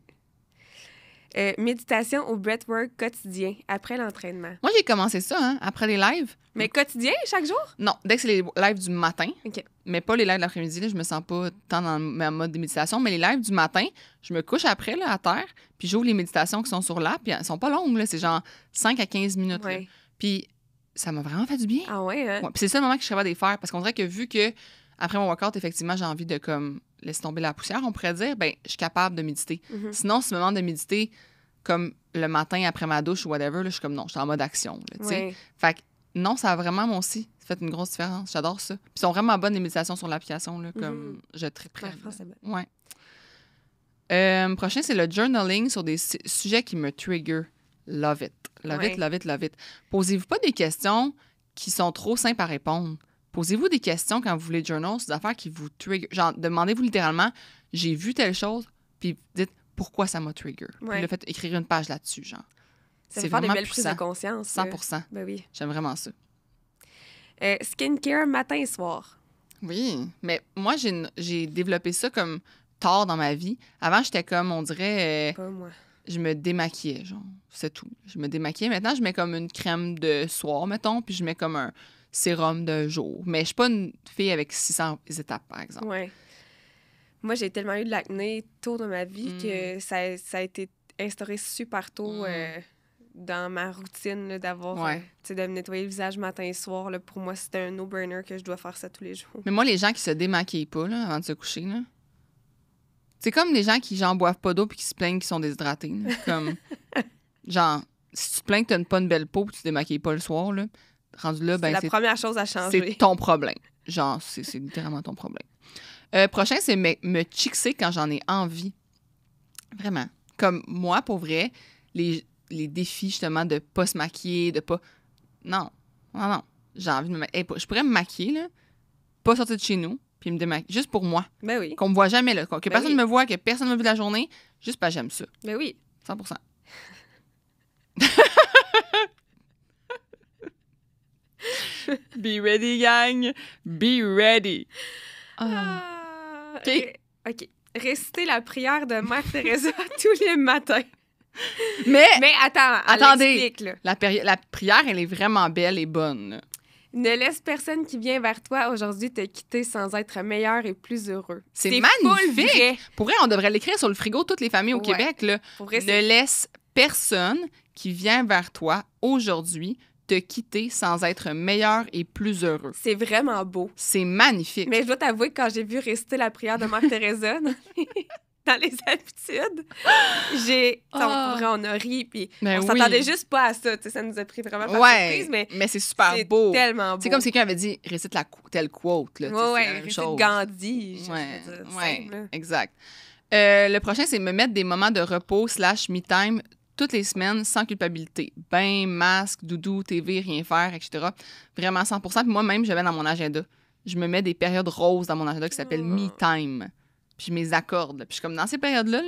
Méditation au breathwork quotidien, après l'entraînement. Moi, j'ai commencé ça, hein, après les lives. Mais quotidien, chaque jour? Non, dès que c'est les lives du matin, OK. mais pas les lives de l'après-midi, là, je me sens pas tant dans ma mode de méditation, mais les lives du matin, je me couche après, là, à terre, puis j'ouvre les méditations qui sont sur l'app, puis elles sont pas longues, là, c'est genre 5 à 15 minutes. Ouais. Là. Puis ça m'a vraiment fait du bien. Ah ouais, hein? Ouais, puis c'est le seul moment que je serais capable de les faire, parce qu'on dirait que vu que après mon workout, effectivement, j'ai envie de comme laisser tomber la poussière, on pourrait dire, ben je suis capable de méditer. Sinon, ce moment de méditer, comme le matin après ma douche ou whatever, là, je suis comme non, je suis en mode action. Là, Ouais. fait que non, ça a vraiment, moi aussi, fait une grosse différence. J'adore ça. Puis ils sont vraiment bonnes, les méditations sur l'application, là, comme je triperais. Ouais. Prochain, c'est le journaling sur des sujets qui me trigger. Love it. Love it, love it, love it. Posez-vous pas des questions qui sont trop simples à répondre. Posez-vous des questions quand vous voulez journal sur des affaires qui vous trigger. Genre, demandez-vous littéralement, j'ai vu telle chose, puis dites pourquoi ça m'a trigger. Puis le fait écrire une page là-dessus, genre. Ça fait faire des belles prises de conscience. 100%. Ben oui. J'aime vraiment ça. Skincare matin et soir. Oui, mais moi, j'ai développé ça comme tard dans ma vie. Avant, j'étais comme, on dirait... Pas moi. Je me démaquillais, genre. C'est tout. Je me démaquillais. Maintenant, je mets comme une crème de soir, mettons, puis je mets comme un sérum de jour. Mais je suis pas une fille avec 600 étapes, par exemple. Ouais. Moi, j'ai tellement eu de l'acné tôt dans ma vie que ça a été instauré super tôt dans ma routine là, d'avoir, de me nettoyer le visage matin et soir. Là, pour moi, c'était un no-burner que je dois faire ça tous les jours. Mais moi, les gens qui se démaquillent pas là, avant de se coucher, là, c'est comme les gens qui, genre, boivent pas d'eau puis qui se plaignent qu'ils sont déshydratés. Là. Comme, genre, si tu te plains que t'as pas une belle peau puis tu te démaquilles pas le soir, là, rendu là, ben c'est la première chose à changer. C'est ton problème. Genre, c'est littéralement ton problème. Prochain, c'est me chixer quand j'en ai envie. Vraiment. Comme moi, pour vrai, les défis, justement, de pas se maquiller, de pas... Non. J'ai envie de me maquiller. Je pourrais me maquiller, là, pas sortir de chez nous, puis me démaquiller. Juste pour moi. Ben oui. Qu'on me voit jamais, là. Que personne me voit, que personne me vu de la journée. Juste parce que j'aime ça. Ben oui. 100%. Be ready, gang. Be ready. OK. Réciter la prière de Mère Teresa tous les matins. Mais attendez. La prière, elle est vraiment belle et bonne. Là. Ne laisse personne qui vient vers toi aujourd'hui te quitter sans être meilleur et plus heureux. C'est magnifique! Pour vrai, on devrait l'écrire sur le frigo, toutes les familles au Québec. Là. Vrai, ne laisse personne qui vient vers toi aujourd'hui te quitter sans être meilleur et plus heureux. C'est vraiment beau. C'est magnifique. Mais je dois t'avouer que quand j'ai vu réciter la prière de Mère Teresa dans les habitudes, pour vrai, on a ri, puis on s'attendait juste pas à ça. Ça nous a pris vraiment par surprise, mais c'est super beau. C'est tellement beau. C'est comme si quelqu'un avait dit, récite telle quote. Là, récite Gandhi. Exact. Le prochain, c'est me mettre des moments de repos / me time toutes les semaines, sans culpabilité. Bain, masque, doudou, TV, rien faire, etc. Vraiment 100%. Puis moi-même, je vais dans mon agenda. Je me mets des périodes roses dans mon agenda qui s'appellent me time. Puis je me les accorde. Puis je suis comme, dans ces périodes-là,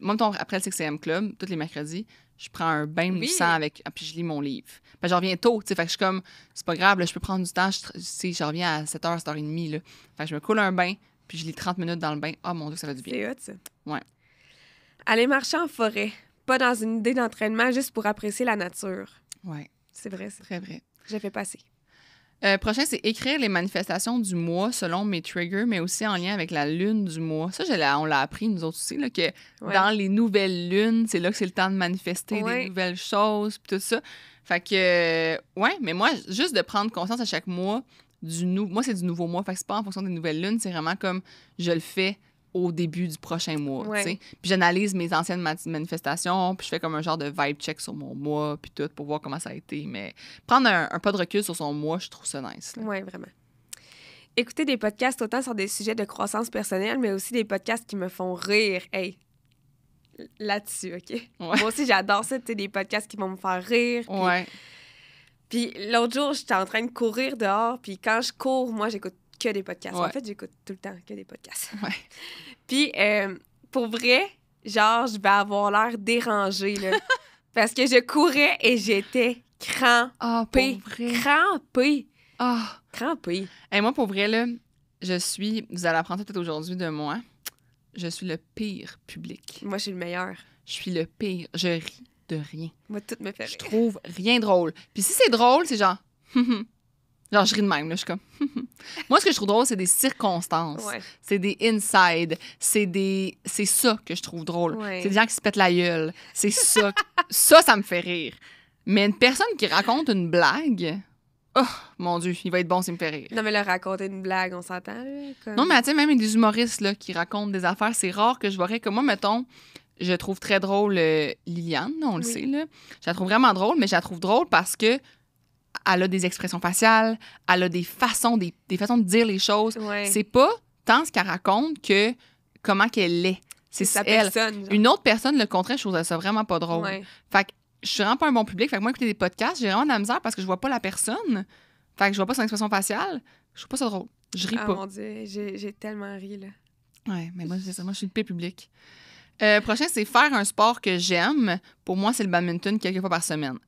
moi, après le 6am Club, tous les mercredis, je prends un bain moussant puis je lis mon livre. Puis je reviens tôt, tu sais. Fait que je suis comme, c'est pas grave, là, je peux prendre du temps. Je reviens à 7h, 7h30, là. Fait que je me coule un bain, puis je lis 30 minutes dans le bain. Oh mon Dieu, ça va du bien. C'est hot, ça. Ouais. Aller marcher en forêt. Pas dans une idée d'entraînement, juste pour apprécier la nature. Ouais. C'est vrai, ça. Très vrai. Je fais passer. Prochain, c'est écrire les manifestations du mois selon mes triggers, mais aussi en lien avec la lune du mois. Ça, on l'a appris, nous autres aussi, là, que dans les nouvelles lunes, c'est là que c'est le temps de manifester des nouvelles choses, puis tout ça. Fait que, mais moi, juste de prendre conscience à chaque mois, moi, c'est du nouveau mois, fait que c'est pas en fonction des nouvelles lunes, c'est vraiment comme je le fais au début du prochain mois, tu sais. Puis j'analyse mes anciennes manifestations, puis je fais comme un genre de vibe check sur mon mois, puis tout, pour voir comment ça a été. Mais prendre un pas de recul sur son mois, je trouve ça nice. Oui, vraiment. Écouter des podcasts autant sur des sujets de croissance personnelle, mais aussi des podcasts qui me font rire. Hey, là-dessus, OK? Ouais. Moi aussi, j'adore ça, tu sais, des podcasts qui vont me faire rire. Puis... Ouais. Puis l'autre jour, j'étais en train de courir dehors, puis quand je cours, moi, j'écoute que des podcasts. Ouais. En fait, j'écoute tout le temps que des podcasts. Ouais. Puis, pour vrai, genre, je vais avoir l'air dérangée, là. Parce que je courais et j'étais crampée. Pour vrai. Crampée. Ah. Crampée. Et moi, pour vrai, là, vous allez apprendre peut-être aujourd'hui de moi, je suis le pire public. Moi, je suis le meilleur. Je suis le pire. Je ris de rien. Moi, tout me fait rire. Je trouve rien drôle. Puis si c'est drôle, c'est genre... genre, je ris de même, là, je suis comme... Moi, ce que je trouve drôle, c'est des circonstances. Ouais. C'est des inside. C'est ça que je trouve drôle. Ouais. C'est des gens qui se pètent la gueule. C'est ça. ça me fait rire. Mais une personne qui raconte une blague... Oh, mon Dieu, il va être bon s'il me fait rire. Non, mais là, raconter une blague, on s'entend, là? Comme... Non, mais tu sais, même des humoristes là, qui racontent des affaires, c'est rare que je verrais que moi, mettons, je trouve très drôle Liliane, on le sait, là. Je la trouve vraiment drôle, mais je la trouve drôle parce que elle a des expressions faciales, elle a des façons de dire les choses. Ouais. C'est pas tant ce qu'elle raconte que comment qu'elle est. C'est sa elle. personne. Genre. Une autre personne, le contraire, je trouve ça vraiment pas drôle. Ouais. Fait que je suis vraiment pas un bon public. Fait que moi, écouter des podcasts, j'ai vraiment de la misère parce que je vois pas la personne. Fait que je vois pas son expression faciale. Je trouve pas ça drôle. Je ris Ah, pas. mon Dieu, j'ai tellement ri, là. Ouais, mais moi, c'est ça. Moi, je suis le pire public. Prochain, c'est faire un sport que j'aime. Pour moi, c'est le badminton quelques fois par semaine.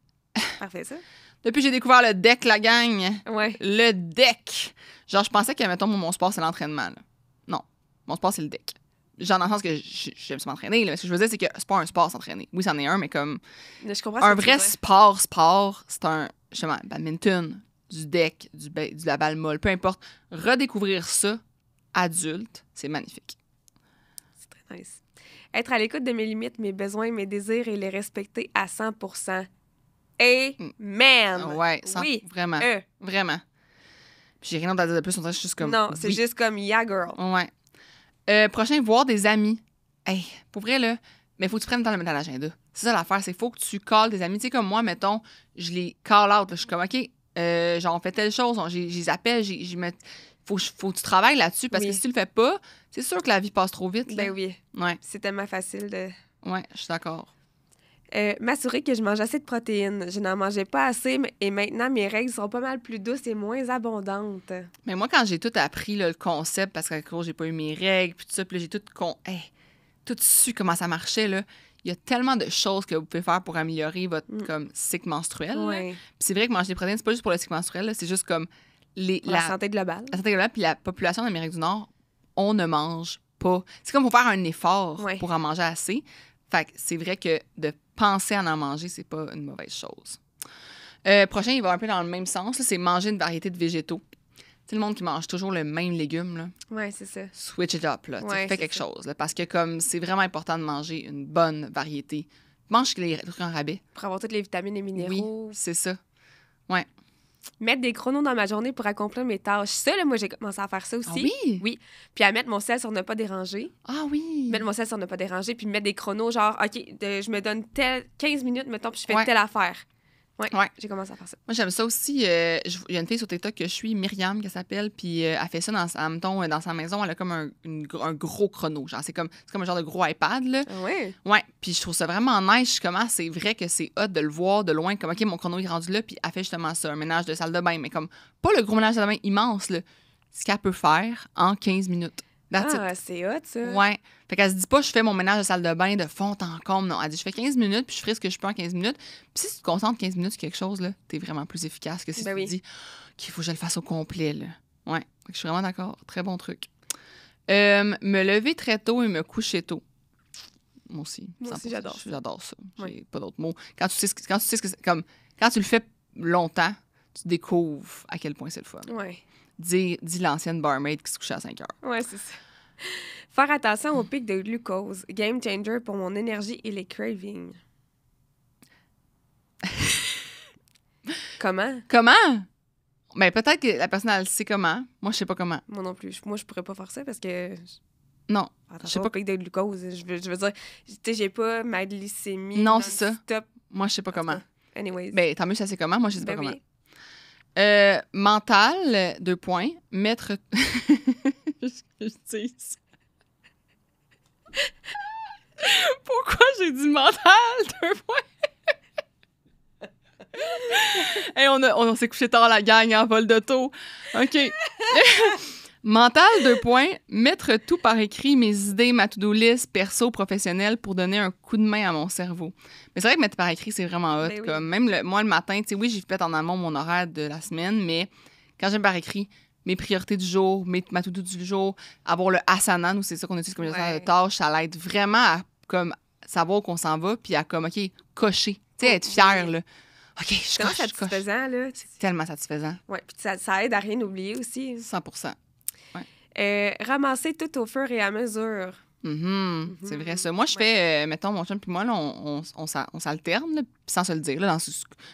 Parfait, ça. Depuis que j'ai découvert le deck, la gang. Ouais. Le deck. Genre, je pensais que, mettons, mon sport, c'est l'entraînement. Là. Non. Mon sport, c'est le deck. Genre, dans le sens que j'aime ça m'entraîner. Là. Ce que je veux dire, c'est que c'est pas un sport s'entraîner. Oui, c'en est un, mais comme. Je comprends Un vrai sport, c'est un. Justement, badminton, du deck, de la balle molle, peu importe. Redécouvrir ça, adulte, c'est magnifique. C'est très nice. Être à l'écoute de mes limites, mes besoins, mes désirs et les respecter à 100%. Amen! Ouais, oui. Vraiment. Vraiment. Puis j'ai rien d'autre à dire de plus, on dirait juste comme. Non, c'est juste comme yeah, girl. Ouais. Prochain, voir des amis. Hey, pour vrai, là, mais faut que tu prennes le temps de le mettre à l'agenda. C'est ça l'affaire, c'est faut que tu calls des amis. Tu sais, comme moi, mettons, je les call out. Là, je suis comme, OK, genre, on fait telle chose, je les appelle, faut que tu travailles là-dessus parce que si tu le fais pas, c'est sûr que la vie passe trop vite. Là. Ben oui. Ouais. C'est tellement facile de. Ouais, je suis d'accord. M'assurer que je mange assez de protéines. Je n'en mangeais pas assez et maintenant, mes règles sont pas mal plus douces et moins abondantes. Mais moi, quand j'ai tout appris, là, le concept, parce qu'à cause, j'ai pas eu mes règles, puis tout ça, puis là, j'ai tout su comment ça marchait, là. Il y a tellement de choses que vous pouvez faire pour améliorer votre comme, cycle menstruel. Ouais. Puis c'est vrai que manger des protéines, c'est pas juste pour le cycle menstruel, là, c'est juste comme la santé globale. La santé globale, puis la population d'Amérique du Nord, on ne mange pas. C'est comme faut faire un effort pour en manger assez. Fait que c'est vrai que de penser à en manger, c'est pas une mauvaise chose. Prochain, il va un peu dans le même sens, là, c'est manger une variété de végétaux. Tu sais, le monde qui mange toujours le même légume, là. Ouais, c'est ça. Switch it up, là. Ouais, fais quelque chose, là, parce que comme c'est vraiment important de manger une bonne variété. Mange les trucs en rabais. Pour avoir toutes les vitamines et minéraux. Oui, c'est ça. Ouais. Mettre des chronos dans ma journée pour accomplir mes tâches. Ça, là, moi, j'ai commencé à faire ça aussi. Ah oui? Oui. Puis à mettre mon sel sur ne pas déranger. Ah oui? Mettre mon sel sur ne pas déranger, puis mettre des chronos, genre, OK, je me donne 15 minutes, mettons, puis je fais telle affaire. Ouais. J'ai commencé à faire ça. Moi, j'aime ça aussi. Il y a une fille sur TikTok que je suis, Myriam, qui s'appelle, puis elle fait ça dans sa maison. Elle a comme un gros chrono. Genre, c'est comme un genre de gros iPad, là. Ah ouais? Ouais, puis je trouve ça vraiment nice. Je suis comme, c'est vrai que c'est hot de le voir de loin, comme, OK, mon chrono est rendu là, puis elle fait justement ça, un ménage de salle de bain, mais comme, pas le gros ménage de salle de bain immense, là. Ce qu'elle peut faire en 15 minutes. C'est hot, ça. Ouais. Fait qu'elle se dit pas, je fais mon ménage de salle de bain de fond en comble. Non, elle dit, je fais 15 minutes, puis je ferai ce que je peux en 15 minutes. Puis si tu te concentres 15 minutes sur quelque chose, là, t'es vraiment plus efficace que si tu te dis qu'il faut que je le fasse au complet, là. Ouais. Fait que je suis vraiment d'accord. Très bon truc. Me lever très tôt et me coucher tôt. Moi aussi, j'adore ça. J'adore ça. J'ai pas d'autres mots. Quand tu sais que quand tu le fais longtemps, tu découvres à quel point c'est le fun. Ouais. Dis l'ancienne barmaid qui se couchait à 5 heures. Ouais, c'est ça. Faire attention au pic de glucose. Game changer pour mon énergie et les cravings. Comment? Ben, peut-être que la personne, elle sait comment. Moi, je sais pas comment. Moi non plus. Moi, je pourrais pas faire ça parce que... Non. Je sais pas au pic de glucose. Je veux dire, tu sais, j'ai pas ma glycémie. Non, c'est ça. Stop. Moi, je sais pas comment. Anyways. Ben, tant mieux, ça sait comment. Moi, je sais pas comment. Oui. Mental, 2 points. Mettre... je dis. Pourquoi j'ai dit mental 2 points? Hey, on s'est couché tard, la gang, en vol d'auto. OK. Mental 2 points. Mettre tout par écrit, mes idées, ma to-do list, perso, professionnelle, pour donner un coup de main à mon cerveau. Mais c'est vrai que mettre par écrit, c'est vraiment hot. Ben oui. Comme, même moi, le matin, tu sais, oui, j'ai fait en amont mon horaire de la semaine, mais quand j'aime par écrit, mes priorités du jour, ma to-do du jour, avoir le asana, nous, c'est ça qu'on utilise comme gestionnaire de tâches, ça l'aide vraiment à comme, savoir où qu'on s'en va, puis à comme, OK, cocher. Tu sais, être fier, là. OK, je coche, satisfaisant, là. C'est tellement satisfaisant. Oui, puis ça aide à rien oublier aussi. 100%. Ramasser tout au fur et à mesure. C'est vrai ça. Moi, je fais, mettons, mon chum puis moi, là, on s'alterne, là, sans se le dire, là,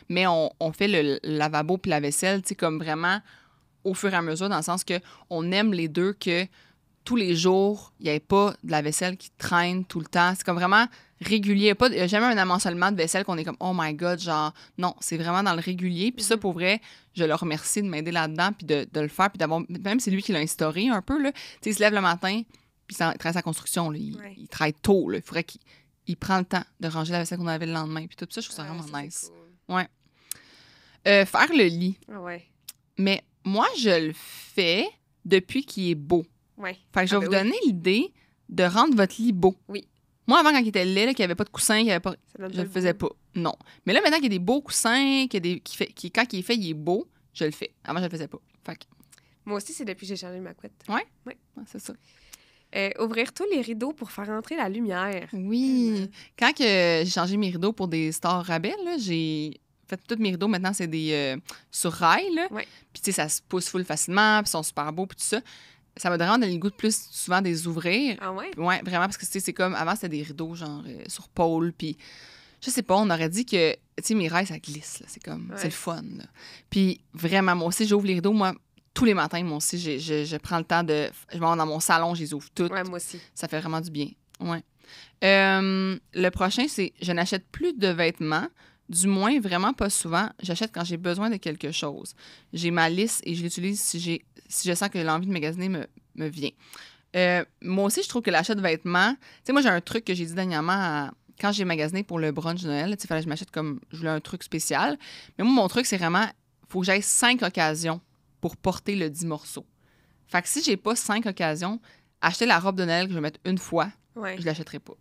mais on fait le lavabo puis la vaisselle, tu sais, comme vraiment au fur et à mesure, dans le sens que on aime les deux que tous les jours, il n'y ait pas de la vaisselle qui traîne tout le temps. C'est comme vraiment régulier. Il n'y a jamais un amoncellement de vaisselle qu'on est comme « Oh my God », genre, non, c'est vraiment dans le régulier. Puis ça, pour vrai, je le remercie de m'aider là-dedans, puis de le faire, puis d'avoir... Même c'est lui qui l'a instauré un peu, là. Tu sais, il se lève le matin, puis il travaille sa construction, là. Il travaille tôt, là. Il faudrait qu'il prend le temps de ranger la vaisselle qu'on avait le lendemain. Puis tout ça, je trouve ça vraiment nice. Cool. Ouais. Faire le lit. Mais moi, je le fais depuis qu'il est beau. Ouais. Fait que je vais vous donner l'idée de rendre votre lit beau. Oui. Moi, avant, quand il était laid, qu'il n'y avait pas de coussin, je le faisais pas. Non. Mais là, maintenant qu'il y a des beaux coussins, quand il est fait, il est beau, je le fais. Avant, je le faisais pas. Fait que... Moi aussi, c'est depuis que j'ai changé ma couette. Oui? Oui, c'est ça. Ouvrir tous les rideaux pour faire entrer la lumière. Oui. Quand j'ai changé mes rideaux pour des stores rabais, là, j'ai... fait tous mes rideaux, maintenant, c'est des sur rail, là. Ouais. Puis, tu sais, ça se pousse full facilement, puis ils sont super beaux, puis tout ça. Ça m'a vraiment donné le goût de plus souvent des ouvrir. Ah ouais? Ouais, vraiment, parce que c'est comme... Avant, c'était des rideaux, genre, sur pôle, puis... Je sais pas, on aurait dit que... Tu sais, mes rails, ça glisse, là. C'est comme... Ouais. C'est le fun, là. Puis, vraiment, moi aussi, j'ouvre les rideaux. Moi, tous les matins, moi aussi, je prends le temps de... Je m'en vais dans mon salon, je les ouvre toutes. Ouais, moi aussi. Ça fait vraiment du bien. Ouais. Le prochain, c'est... Je n'achète plus de vêtements. Du moins, vraiment pas souvent. J'achète quand j'ai besoin de quelque chose. J'ai ma liste et je l'utilise si je sens que l'envie de magasiner me vient. Moi aussi, je trouve que l'achat de vêtements... Tu sais, moi, j'ai un truc que j'ai dit dernièrement quand j'ai magasiné pour le brunch de Noël. Il fallait que je m'achète comme... Je voulais un truc spécial. Mais moi, mon truc, c'est vraiment... Il faut que j'aille 5 occasions pour porter le 10 morceaux. Fait que si j'ai pas 5 occasions, acheter la robe de Noël que je vais mettre une fois, je l'achèterai pas.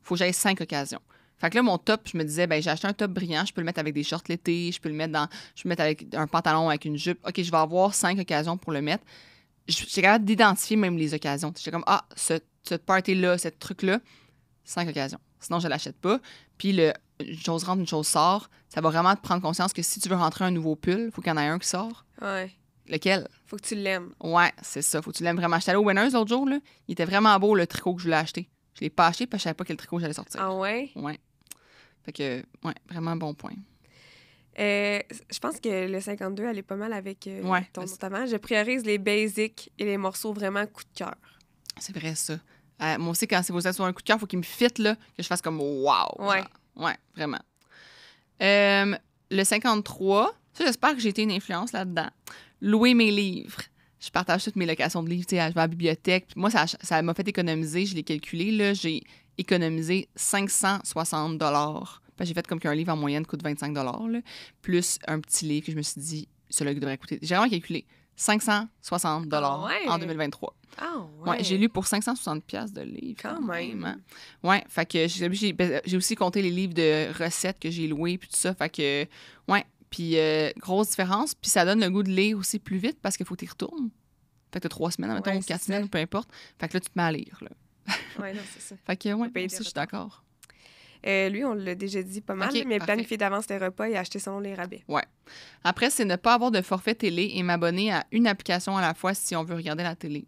Faut que j'aille 5 occasions. Fait que là, mon top, je me disais, ben j'ai acheté un top brillant, je peux le mettre avec des shorts l'été, je peux le mettre avec un pantalon avec une jupe. OK, je vais avoir 5 occasions pour le mettre. J'étais capable d'identifier même les occasions. J'étais comme, ce party-là, ce truc-là, 5 occasions. Sinon, je l'achète pas. Puis, une chose rentre, une chose sort. Ça va vraiment te prendre conscience que si tu veux rentrer un nouveau pull, il faut qu'il y en ait un qui sort. Ouais. Lequel? Faut que tu l'aimes. Ouais, c'est ça. Faut que tu l'aimes vraiment. J'étais allée au Winners l'autre jour, là. Il était vraiment beau, le tricot que je voulais acheter. Je l'ai pas acheté parce que je savais pas quel tricot j'allais sortir. Ah ouais? Ouais. Fait que, ouais, vraiment bon point. Je pense que le 52, elle est pas mal avec ton notamment. Je priorise les basics et les morceaux vraiment coup de cœur. C'est vrai, ça. Moi aussi, quand c'est vous êtes sur un coup de cœur, il faut qu'il me fitte, là, que je fasse comme wow. Ouais. Ouais, vraiment. Le 53, ça, j'espère que j'ai été une influence là-dedans. Louer mes livres. Je partage toutes mes locations de livres. Tu sais, je vais à la bibliothèque. Puis moi, ça m'a fait économiser, je l'ai calculé, là, j'ai économisé 560 $. J'ai fait comme qu'un livre en moyenne coûte 25 $, là, plus un petit livre que je me suis dit, celui-là qui devrait coûter. J'ai vraiment calculé 560 $ en 2023. Ah ouais. Ouais, j'ai lu pour 560 $ de livres. Quand même. Hein? Ouais, fait que j'ai aussi compté les livres de recettes que j'ai loués puis tout ça. Fait que, ouais. Puis, grosse différence. Puis, ça donne le goût de lire aussi plus vite parce qu'il faut que tu y retournes. Fait que t'as 3 semaines, mettons, ou 4 semaines, peu importe. Fait que là, tu te mets à lire, là. Ouais, non, c'est ça. Fait que, ouais, aussi, je suis d'accord. Lui, on l'a déjà dit pas mal, mais planifier d'avance les repas et acheter selon les rabais. Ouais. Après, c'est ne pas avoir de forfait télé et m'abonner à une application à la fois si on veut regarder la télé.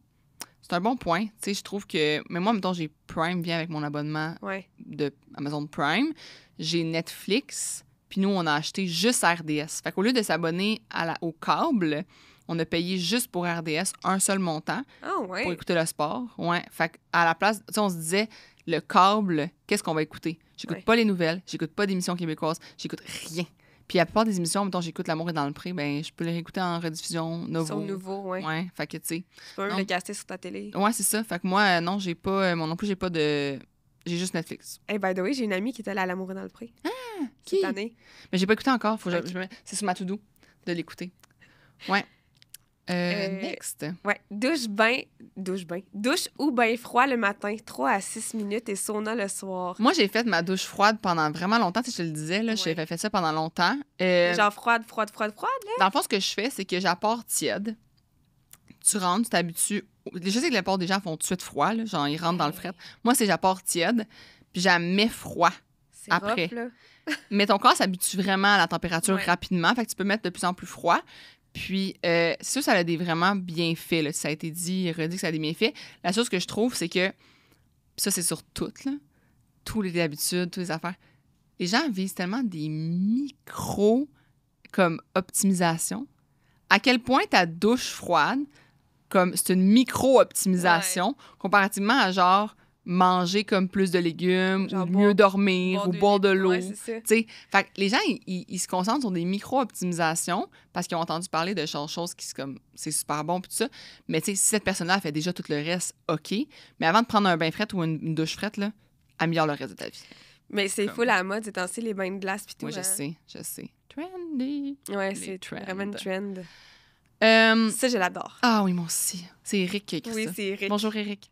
C'est un bon point. Tu sais, je trouve que... Mais moi, mettons, j'ai Prime vient avec mon abonnement de Amazon Prime. J'ai Netflix. Puis nous, on a acheté juste RDS. Fait qu'au lieu de s'abonner au câble, on a payé juste pour RDS un seul montant pour écouter le sport. Ouais. Fait qu'à la place, tu sais, on se disait, le câble, qu'est-ce qu'on va écouter? J'écoute pas les nouvelles, j'écoute pas d'émissions québécoises, j'écoute rien. Puis la plupart des émissions, mettons, j'écoute L'amour est dans le pré, ben je peux les réécouter en rediffusion Nouveau. Sur Nouveau, oui. Ouais, fait que, tu sais... Tu peux le caster sur ta télé. Ouais, c'est ça. Fait que moi, non, j'ai pas... Moi non plus, j'ai pas de j'ai juste Netflix. Hey, by the way, j'ai une amie qui est allée à L'amour dans le pré. Qui? Cette année. Mais j'ai pas écouté encore. C'est sur ma to-do de l'écouter. Ouais. Next. Ouais. Douche ou bain froid le matin, 3 à 6 minutes et sauna le soir. Moi, j'ai fait ma douche froide pendant vraiment longtemps. Tu sais, je te le disais, là, j'ai fait ça pendant longtemps. Genre froide, là? Dans le fond, ce que je fais, c'est que j'apporte tiède. Tu rentres, tu t'habitues. Je sais que la plupart des gens font tout de suite froid, là, genre ils rentrent dans le fret. Moi, c'est j'apporte tiède, puis j'en froid après. Rough, là. Mais ton corps s'habitue vraiment à la température rapidement, fait que tu peux mettre de plus en plus froid. Puis, c'est sûr, ça a des vraiment bienfaits. Là. Ça a été dit, redit que ça a des bienfaits. La chose que je trouve, c'est que, ça, c'est sur toutes, là, tous les habitudes, toutes les affaires. Les gens visent tellement des micro, comme, optimisation. À quel point ta douche froide, comme, c'est une micro-optimisation, comparativement à, genre, manger comme plus de légumes, genre ou mieux dormir, ou boire de l'eau. Ouais, c'est ça. Fait que les gens, ils se concentrent sur des micro-optimisations parce qu'ils ont entendu parler de choses qui, comme, c'est super bon, puis tout ça. Mais tu sais, si cette personne-là fait déjà tout le reste, OK. Mais avant de prendre un bain frais ou une douche frette, là, améliore le reste de ta vie. Mais c'est full à la mode, c'est ainsi les bains de glace, puis tout. Oui, je sais. Trendy. Ouais, c'est vraiment une trend. Ça, je l'adore. Ah oui, moi aussi. C'est Eric qui a écrit ça. Oui, c'est Eric. Bonjour, Eric.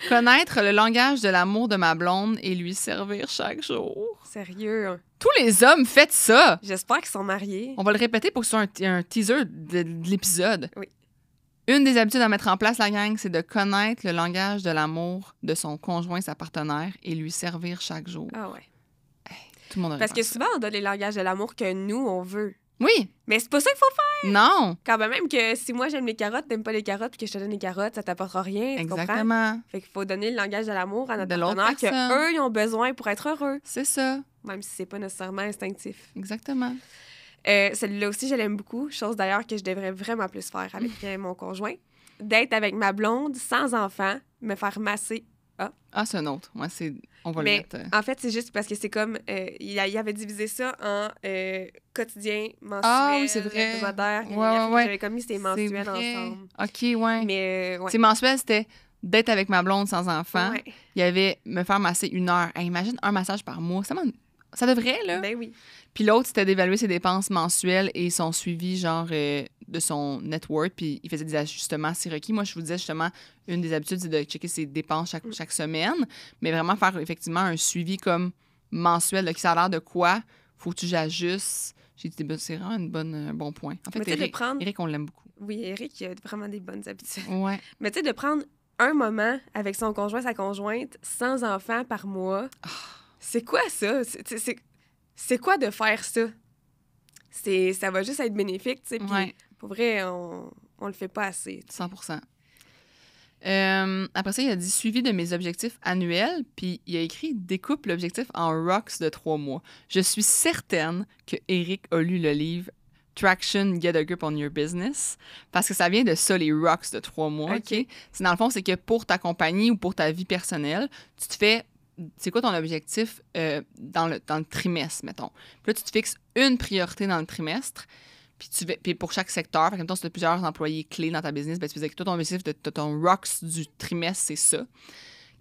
Connaître le langage de l'amour de ma blonde et lui servir chaque jour. Sérieux? Tous les hommes, faites ça! J'espère qu'ils sont mariés. On va le répéter pour que ce soit un teaser de l'épisode. Oui. Une des habitudes à mettre en place, la gang, c'est de connaître le langage de l'amour de son conjoint, sa partenaire, et lui servir chaque jour. Ah ouais. Hey, tout le monde Parce que souvent, on donne les langages de l'amour que nous, on veut. Oui! Mais c'est pas ça qu'il faut faire! Non! Quand même que si moi, j'aime les carottes, t'aimes pas les carottes, puis que je te donne les carottes, ça t'apportera rien, tu Exactement. comprends? Fait qu'il faut donner le langage de l'amour à notre de partenaire qu'eux, ils ont besoin pour être heureux. C'est ça. Même si c'est pas nécessairement instinctif. Exactement. Celui-là aussi, je l'aime beaucoup. Chose d'ailleurs que je devrais vraiment plus faire avec mon conjoint. D'être avec ma blonde, sans enfant, me faire masser. Ah, c'est un autre. Moi, on va le mettre. En fait, c'est juste parce que c'est comme... il avait divisé ça en quotidien, mensuel, ah, oui, c'est vrai. hebdomadaire. Ouais. J'avais comme mis ces mensuels ensemble. OK, ouais. Mais, C'est mensuel, c'était d'être avec ma blonde sans enfant. Ouais. Il y avait me faire masser 1 heure. Hey, imagine un massage par mois. Ça devrait, là. Ben oui. Puis l'autre, c'était d'évaluer ses dépenses mensuelles et son suivi, genre, de son net worth. Puis il faisait des ajustements si requis. Moi, je vous disais justement, une des habitudes, c'est de checker ses dépenses chaque semaine, mais vraiment faire effectivement un suivi comme mensuel, là, qui ça a l'air de quoi, faut que tu j'ajuste. J'ai dit, c'est vraiment un bon point. En fait, Eric, on l'aime beaucoup. Oui, Eric, il a vraiment des bonnes habitudes. Ouais. Mais tu sais, de prendre un moment avec son conjoint, sa conjointe, sans enfant par mois, c'est quoi ça? C'est quoi de faire ça? Ça va juste être bénéfique, tu sais. Puis, pour vrai, on le fait pas assez. 100%. Après ça, il a dit suivi de mes objectifs annuels, puis il a écrit découpe l'objectif en rocks de 3 mois. Je suis certaine que Eric a lu le livre Traction, Get a Grip on Your Business, parce que ça vient de ça, les rocks de 3 mois. OK? C'est, dans le fond, c'est que pour ta compagnie ou pour ta vie personnelle, tu te fais. C'est quoi ton objectif dans le trimestre, mettons? Puis là, tu te fixes une priorité dans le trimestre, puis pour chaque secteur, par exemple, si tu as plusieurs employés clés dans ta business, ben, tu fais que toi, ton objectif de ton ROCS du trimestre, c'est ça,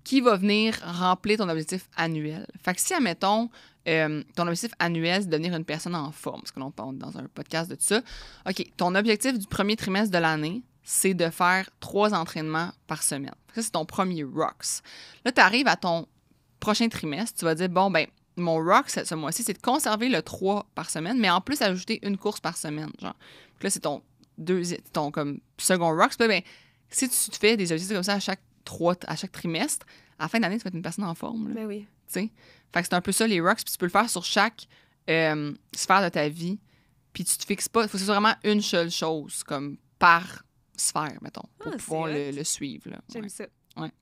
qui va venir remplir ton objectif annuel. Fait que si, admettons, ton objectif annuel, c'est de devenir une personne en forme, parce que l'on parle dans un podcast de tout ça, OK, ton objectif du premier trimestre de l'année, c'est de faire 3 entraînements par semaine. Ça, c'est ton premier ROCS. Là, tu arrives à ton prochain trimestre, tu vas dire, bon, ben mon rock ce mois-ci, c'est de conserver le 3 par semaine, mais en plus, ajouter une course par semaine, genre. Puis là, c'est ton comme second rock. Puis là, ben, si tu te fais des objectifs comme ça à chaque trimestre, à la fin de l'année, tu vas être une personne en forme. Là. Ben oui. Tu sais? Fait que c'est un peu ça, les rocks. Puis tu peux le faire sur chaque sphère de ta vie. Puis tu te fixes pas. Il faut que ce soit vraiment une seule chose, comme par sphère, mettons, pour pouvoir le suivre. Là. J'aime ça. Ouais.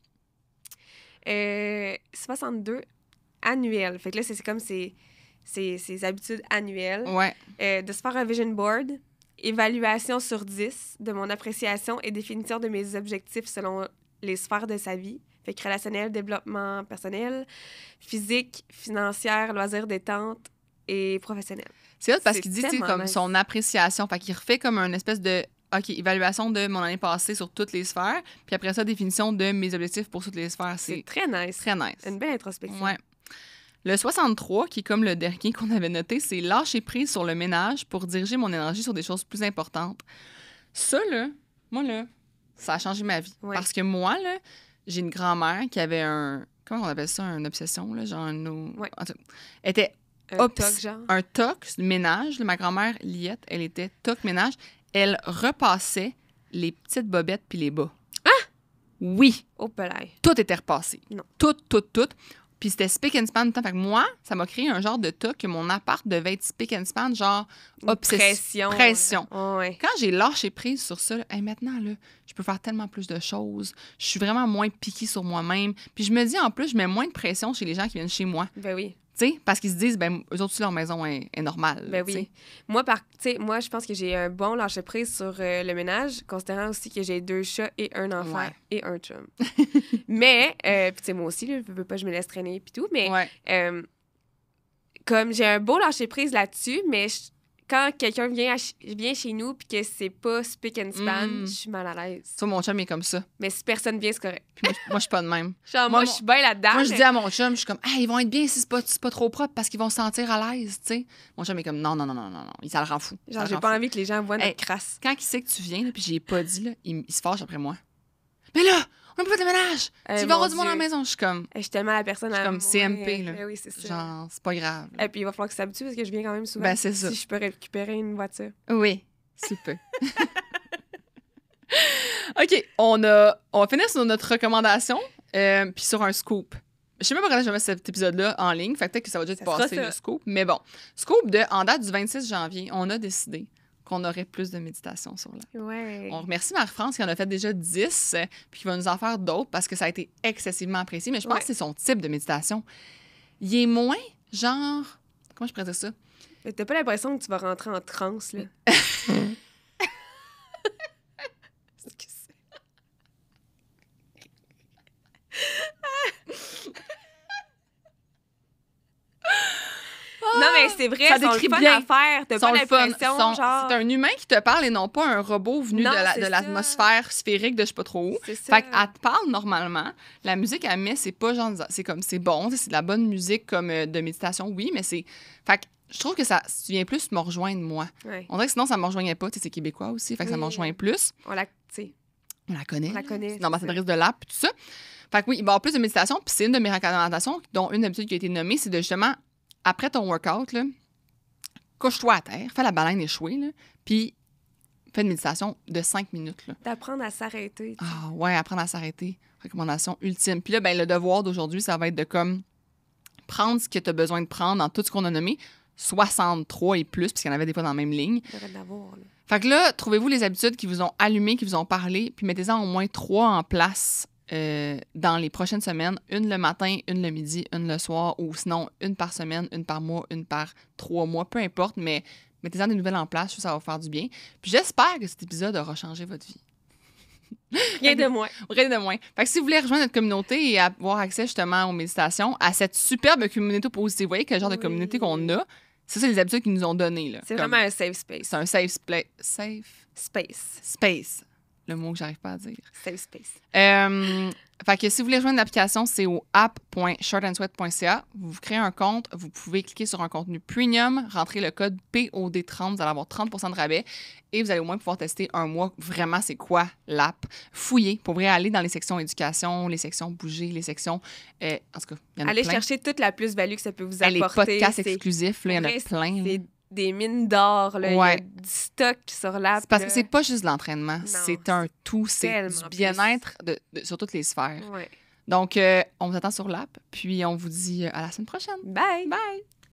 62 annuel. Fait que là, c'est comme ses habitudes annuelles. Ouais. De se faire un vision board, évaluation sur 10 de mon appréciation et définition de mes objectifs selon les sphères de sa vie. Fait que relationnel, développement personnel, physique, financière, loisirs, détente et professionnel. C'est autre parce qu'il dit, tu sais, comme son appréciation. Fait qu'il refait comme une espèce de OK, évaluation de mon année passée sur toutes les sphères. Puis après ça, définition de mes objectifs pour toutes les sphères. C'est très nice. Très nice. Une belle introspection. Ouais. Le 63, qui est comme le dernier qu'on avait noté, c'est lâcher prise sur le ménage pour diriger mon énergie sur des choses plus importantes. Ça, là, moi, là, ça a changé ma vie. Ouais. Parce que moi, là, j'ai une grand-mère qui avait un... Comment on appelle ça? Une obsession, là? Genre, Ouais. Elle était Un toc, genre. un toc ménage. Ma grand-mère, Liette, elle était toc ménage. Elle repassait les petites bobettes puis les bas. Ah! Oui! Au pelay. Tout était repassé. Non. Tout. Puis c'était spick and span tout le temps. Fait que moi, ça m'a créé un genre de toc que mon appart devait être spick and span, genre pression. Oh, ouais. Quand j'ai lâché prise sur ça, là, hey, maintenant, là, je peux faire tellement plus de choses. Je suis vraiment moins piquée sur moi-même. Puis je me dis, en plus, je mets moins de pression chez les gens qui viennent chez moi. Ben oui. Tu sais, parce qu'ils se disent, ben eux autres aussi, leur maison est normale. Ben oui. Moi, je pense que j'ai un bon lâcher-prise sur le ménage, considérant aussi que j'ai 2 chats et un enfant et un chum. Mais, puis tu sais, moi aussi, là, je veux pas que je me laisse traîner puis tout, mais comme j'ai un beau lâcher-prise là-dessus, mais quand quelqu'un vient chez nous puis que c'est pas spick and span, je suis mal à l'aise. Toi, mon chum est comme ça. Mais si personne vient, c'est correct. Puis moi, je suis pas de même. Moi, je suis bien là-dedans. Moi, je dis à mon chum, je suis comme, hey, ils vont être bien si c'est pas trop propre parce qu'ils vont se sentir à l'aise, tu sais. Mon chum est comme, non, ça le rend fou. Genre, j'ai pas envie que les gens voient notre crasse. Quand il sait que tu viens, là, puis j'ai pas dit, là, il se fâche après moi. Mais là, on n'a pas de ménage. Tu vas avoir du monde à la maison. Je suis comme. Je suis tellement la personne à. Je suis comme CMP, là. Oui, c'est ça. Genre, c'est pas grave. Et puis, il va falloir que ça s'habitue parce que je viens quand même souvent. Ben, c'est ça. Si je peux récupérer une voiture. Oui, super. OK, on va finir sur notre recommandation, puis sur un scoop. Je sais même pas quand je vais mettre cet épisode-là en ligne, fait que peut-être que ça va déjà te passer le scoop. Mais bon, scoop en date du 26 janvier, on a décidé qu'on aurait plus de méditation sur là. Ouais. On remercie Marie-France qui en a fait déjà 10, puis qui va nous en faire d'autres parce que ça a été excessivement apprécié. Mais je pense que c'est son type de méditation. Il est moins genre... Comment je pourrais dire ça? T'as pas l'impression que tu vas rentrer en transe, là? Non, mais c'est vrai, ça décrit bien à faire. T'as pas l'impression, genre... C'est un humain qui te parle et non pas un robot venu de l'atmosphère sphérique de je sais pas trop où. Fait qu'elle te parle normalement. La musique elle met, c'est pas genre... C'est bon, c'est de la bonne musique comme de méditation, oui, mais c'est... Fait que je trouve que ça vient plus me rejoindre, moi. Ouais. On dirait que sinon, ça me rejoignait pas. Tu sais, c'est québécois aussi, fait que ça me rejoint plus. On la connaît. C'est l'ambassadrice de l'app et tout ça. Fait que oui, il va y avoir plus de méditation. Puis c'est une de mes recommandations, dont une d'habitude qui a été nommée, c'est de justement... Après ton workout, là, couche-toi à terre, fais la baleine échouée, là, puis fais une méditation de 5 minutes. D'apprendre à s'arrêter. Ah ouais, apprendre à s'arrêter. Recommandation ultime. Puis là, ben, le devoir d'aujourd'hui, ça va être de comme prendre ce que tu as besoin de prendre dans tout ce qu'on a nommé, 63 et plus, puisqu'il y en avait des fois dans la même ligne. Fait que là, trouvez-vous les habitudes qui vous ont allumé, qui vous ont parlé, puis mettez-en au moins 3 en place dans les prochaines semaines, une le matin, une le midi, une le soir, ou sinon une par semaine, une par mois, une par 3 mois, peu importe, mais mettez-en des nouvelles en place, ça va vous faire du bien. Puis j'espère que cet épisode aura changé votre vie. Rien de moins. Rien de moins. Fait que si vous voulez rejoindre notre communauté et avoir accès justement aux méditations, à cette superbe communauté positive, vous voyez quel genre de communauté qu'on a, ça, c'est les habitudes qu'ils nous ont données. Là. C'est vraiment un safe space. C'est un safe space. Space. Le mot que j'arrive pas à dire. Safe space. Fait que si vous voulez rejoindre l'application, c'est au app.shortandsweat.ca. Vous créez un compte, vous pouvez cliquer sur un contenu premium, rentrer le code POD30, vous allez avoir 30% de rabais et vous allez au moins pouvoir tester un mois vraiment c'est quoi l'app. Fouiller, pour vrai, aller dans les sections éducation, les sections bouger, les sections... en tout cas, il y en a allez plein. Chercher toute la plus-value que ça peut vous apporter. Les podcasts exclusifs, là, il y en a plein. C'est des mines d'or, là. Ouais. Il y a du stock sur l'app. C'est parce que c'est pas juste de l'entraînement, c'est un tout, c'est du bien-être sur toutes les sphères. Ouais. Donc, on vous attend sur l'app, puis on vous dit à la semaine prochaine. Bye! Bye!